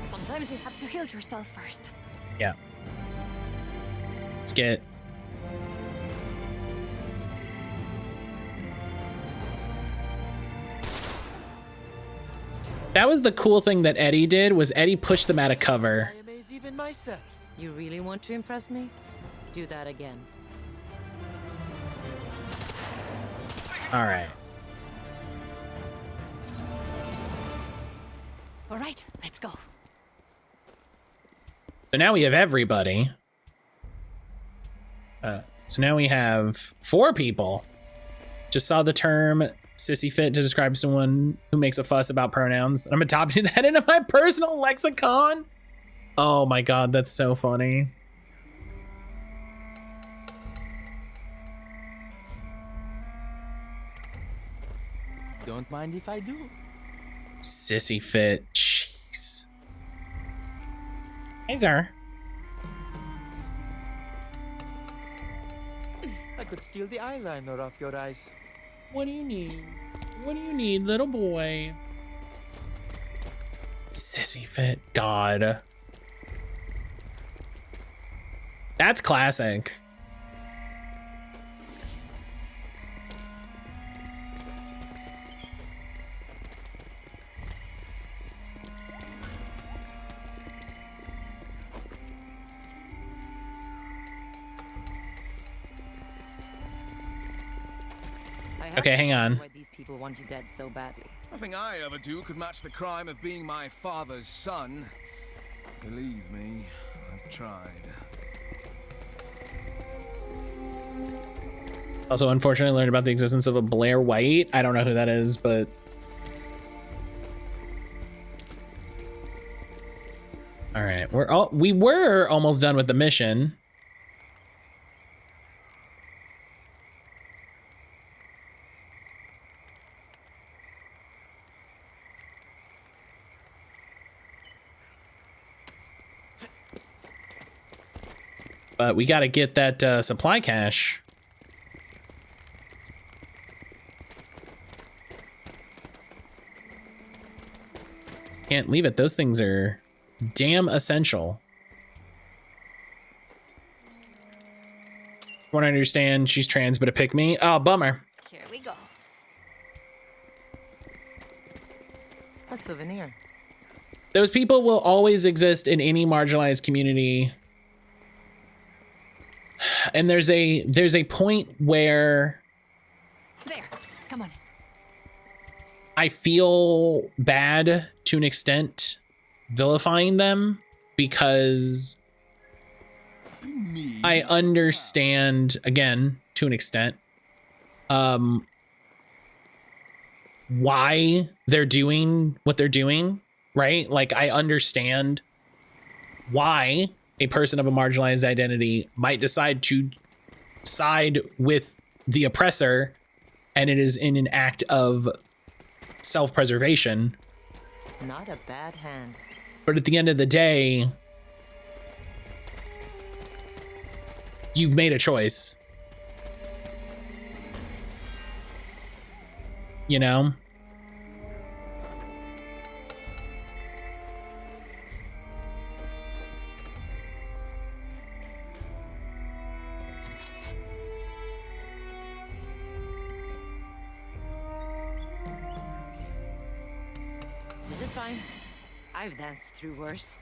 F: Sometimes you have to heal yourself first.
A: Yeah. Let's get. That was the cool thing that Eddie did, was Eddie pushed them out of cover.
K: I amaze even myself.
M: You really want to impress me? Do that again.
A: All right.
F: All right, let's go.
A: So now we have everybody. So now we have 4 people. Just saw the term sissy fit to describe someone who makes a fuss about pronouns. I'm adopting that into my personal lexicon. Oh my god, that's so funny.
K: Don't mind if I do.
A: Sissy fit. Jeez. Hey, sir.
K: I could steal the eyeliner off your eyes.
A: What do you need? What do you need, little boy? Sissy fit. God. That's classic. Okay, hang on.
M: Why these people want you dead so badly.
Q: Nothing I ever do could match the crime of being my father's son. Believe me, I've tried.
A: Also, unfortunately, I learned about the existence of a Blair White. I don't know who that is, but... All right, we were almost done with the mission. But we got to get that supply cache. Can't leave it. Those things are damn essential. Want to understand she's trans, but a pick me. Oh, bummer.
F: Here we go.
M: A souvenir.
A: Those people will always exist in any marginalized community. And there's a point where
F: There. Come on.
A: I feel bad to an extent vilifying them because I understand, again, to an extent, why they're doing what they're doing, right? Like, I understand why a person of a marginalized identity might decide to side with the oppressor, and it is in an act of self-preservation.
M: Not a bad hand.
A: But at the end of the day, you've made a choice. You know?
M: fine. I've danced through worse.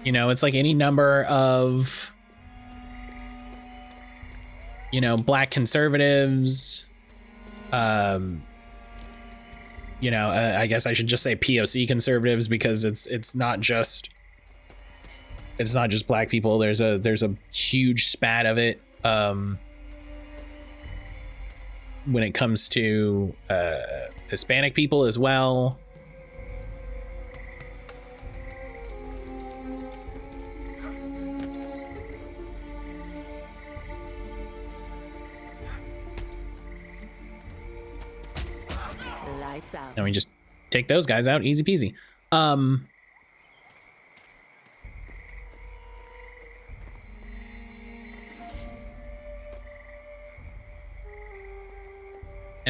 A: You know, it's like any number of, you know, black conservatives, you know, I guess I should just say POC conservatives, because it's not just black people. There's a huge spat of it when it comes to Hispanic people as well.
M: Lights out.
A: And we just take those guys out, easy peasy. And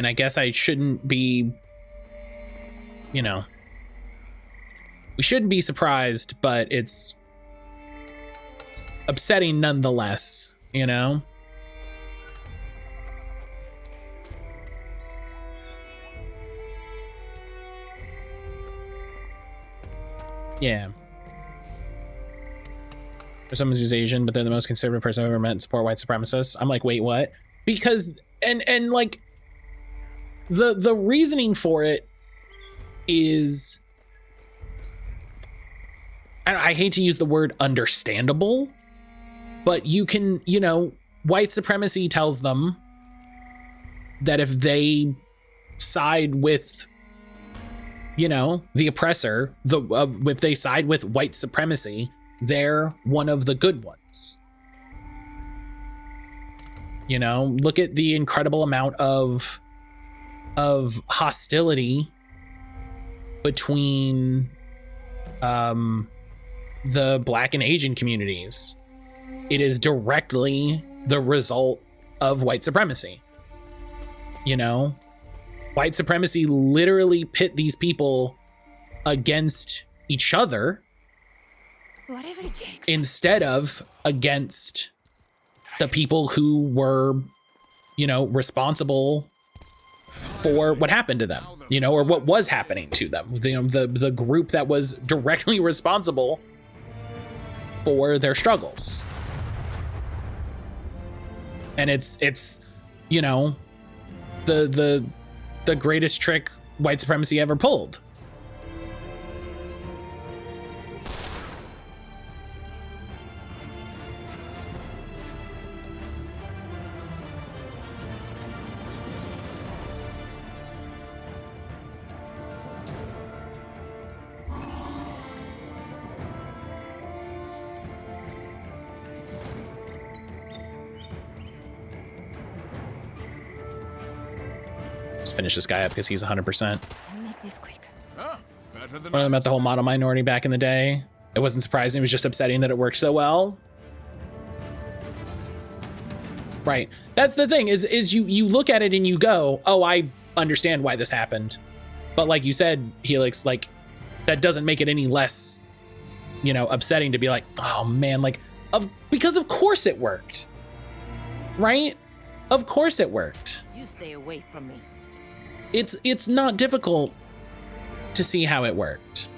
A: I guess I shouldn't be, you know, we shouldn't be surprised, but it's upsetting nonetheless, you know? Yeah. For someone who's Asian, but they're the most conservative person I've ever met and support white supremacists. I'm like, wait, what? Because, and like, the reasoning for it is, I hate to use the word understandable, but you can, you know, white supremacy tells them that if they side with, you know, the oppressor, if they side with white supremacy, they're one of the good ones. You know, look at the incredible amount of hostility between the Black and Asian communities. It is directly the result of white supremacy. You know, white supremacy literally pit these people against each other,
F: whatever it takes,
A: instead of against the people who were, you know, responsible for what happened to them, you know, or what was happening to them. You know, the group that was directly responsible for their struggles. And it's, you know, the greatest trick white supremacy ever pulled. Finish this guy up because he's 100%.
F: I'll make this quick.
A: One of them met the whole model minority back in the day. It wasn't surprising, it was just upsetting that it worked so well. Right. That's the thing, is you look at it and you go, oh, I understand why this happened. But like you said, Helix, like, that doesn't make it any less, you know, upsetting to be like, oh man, like, because of course it worked. Right? Of course it worked.
M: You stay away from me.
A: It's not difficult to see how it worked.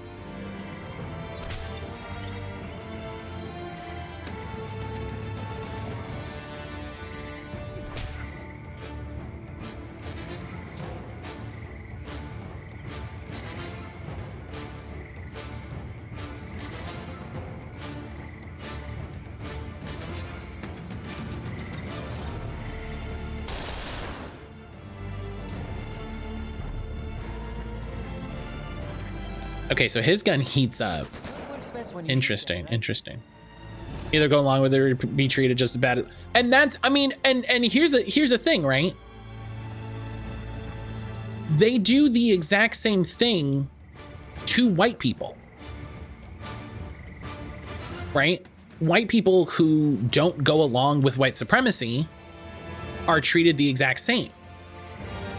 A: Okay, so his gun heats up. Interesting. Either go along with it or be treated just as bad. And that's, I mean, and here's the thing, right? They do the exact same thing to white people. Right? White people who don't go along with white supremacy are treated the exact same.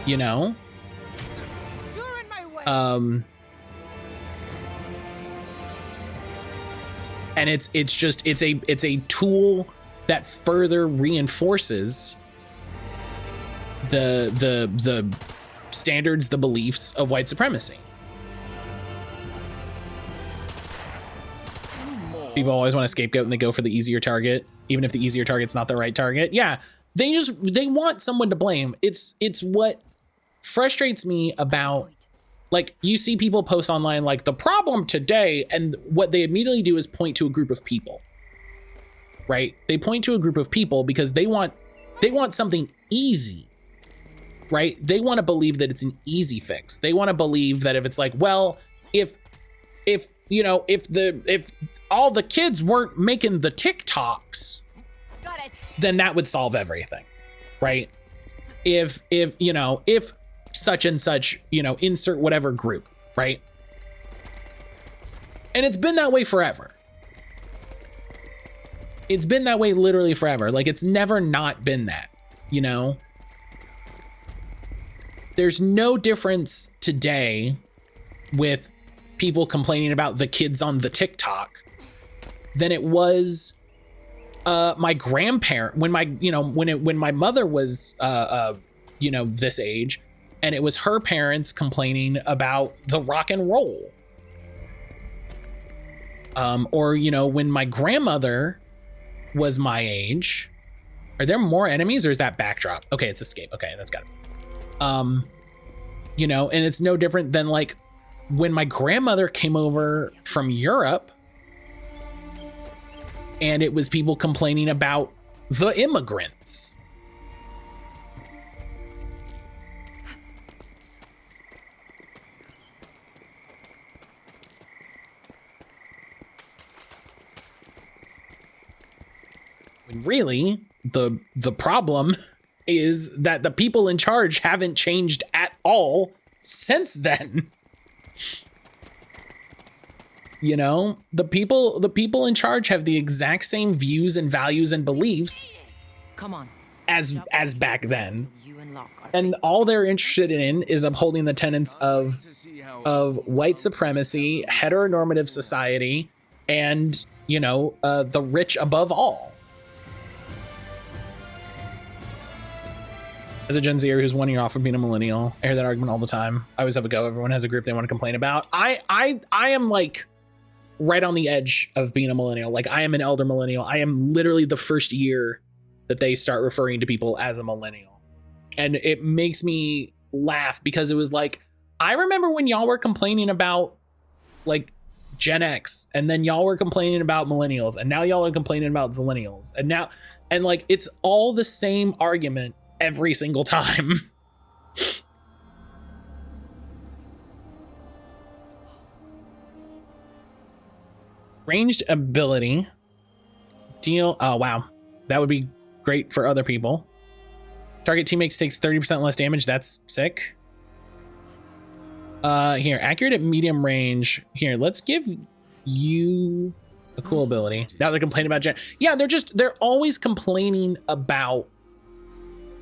A: You know? And it's a tool that further reinforces the standards, the beliefs of white supremacy. People always want to scapegoat and they go for the easier target, even if the easier target's not the right target. Yeah, they want someone to blame. It's what frustrates me about, like, you see people post online like the problem today, and what they immediately do is point to a group of people, right? They point to a group of people because they want something easy, right? They want to believe that it's an easy fix. They want to believe that if it's like, well, if all the kids weren't making the TikToks, then that would solve everything, right? If such and such, insert whatever group, right? And it's been that way forever. It's been that way literally forever. Like, it's never not been that, There's no difference today with people complaining about the kids on the TikTok than it was my grandparent when my mother was this age, and it was her parents complaining about the rock and roll. Or when my grandmother was my age. Are there more enemies, or is that backdrop? Okay, it's escape. Okay, that's got it. And it's no different than like when my grandmother came over from Europe, and it was people complaining about the immigrants. When really, the problem is that the people in charge haven't changed at all since then. The people in charge have the exact same views and values and beliefs as back then. And all they're interested in is upholding the tenets of white supremacy, heteronormative society, and the rich above all. As a Gen Zer who's 1 year off of being a millennial, I hear that argument all the time. I always have a go. Everyone has a group they want to complain about. I am like right on the edge of being a millennial. Like, I am an elder millennial. I am literally the first year that they start referring to people as a millennial. And it makes me laugh because it was like, I remember when y'all were complaining about like Gen X, and then y'all were complaining about millennials, and now y'all are complaining about zillennials. And like, it's all the same argument every single time. Ranged ability deal. Oh wow, that would be great for other people. Target teammates takes 30% less damage. That's sick. Here, accurate at medium range. Here, let's give you a cool ability. Now they're complaining about yeah, they're always complaining about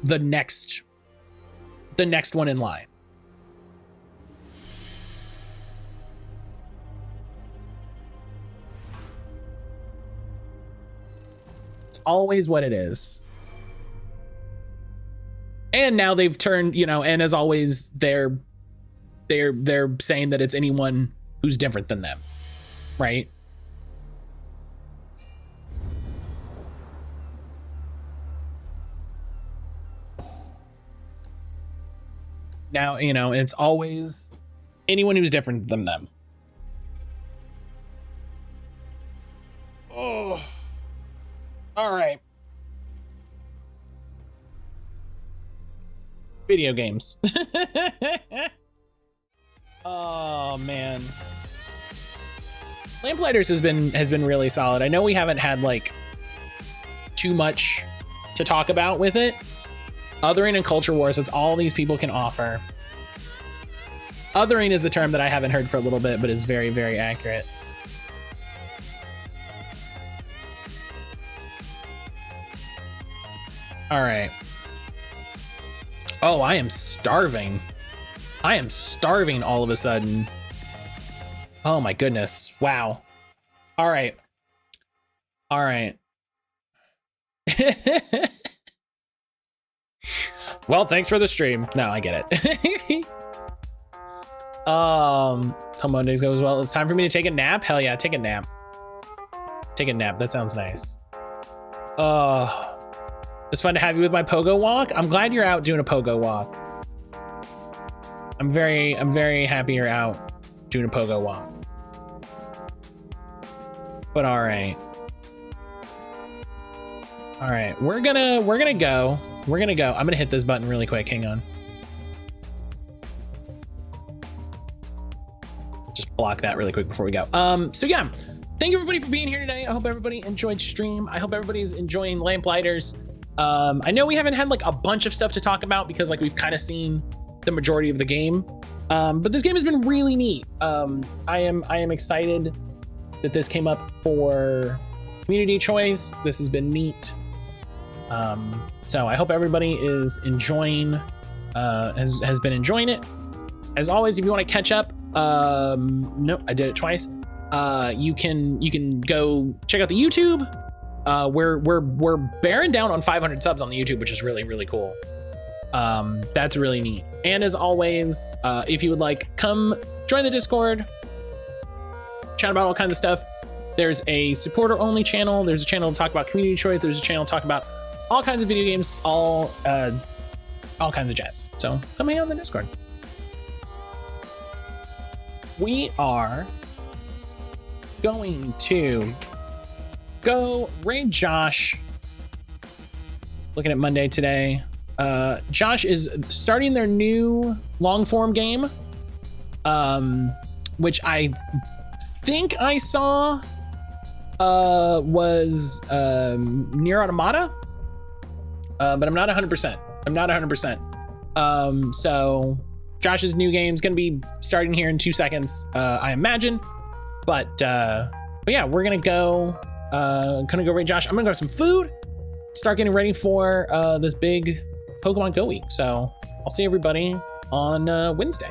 A: the next one in line. Always what it is. And now they've turned, and as always, they're saying that it's anyone who's different than them, right? Now, it's always anyone who's different than them. Oh. All right. Video games. Oh man. Lamplighters has been really solid. I know we haven't had like too much to talk about with it. Othering and culture wars, that's all these people can offer. Othering is a term that I haven't heard for a little bit, but is very, very accurate. All right. Oh, I am starving. I am starving all of a sudden. Oh my goodness. Wow. All right. All right. Well, thanks for the stream. No, I get it. How Mondays goes well. It's time for me to take a nap. Hell yeah, take a nap. Take a nap. That sounds nice. It's fun to have you with my pogo walk. I'm glad you're out doing a pogo walk. I'm very happy you're out doing a pogo walk. But all right. All right, we're gonna go. I'm gonna hit this button really quick. Hang on. Just block that really quick before we go. So yeah, thank you everybody for being here today. I hope everybody enjoyed stream. I hope everybody's enjoying Lamplighters. I know we haven't had like a bunch of stuff to talk about because like we've kind of seen the majority of the game. But this game has been really neat. I am excited that this came up for community choice. This has been neat. So I hope everybody is enjoying, has been enjoying it. As always, if you want to catch up, nope, I did it twice. You can go check out the YouTube. We're bearing down on 500 subs on the YouTube, which is really cool. That's really neat. And as always, if you would like, come join the Discord, chat about all kinds of stuff. There's a supporter only channel. There's a channel to talk about community choice. There's a channel to talk about all kinds of video games, all kinds of jazz. So come hang out on the Discord. We are going to go raid Josh. Looking at Monday today. Josh is starting their new long form game, which I think I saw was Nier Automata, but I'm not 100%. So Josh's new game is gonna be starting here in 2 seconds, I imagine. But yeah, we're gonna go raid Josh. I'm gonna go to some food, start getting ready for this big Pokemon Go week. So I'll see everybody on Wednesday.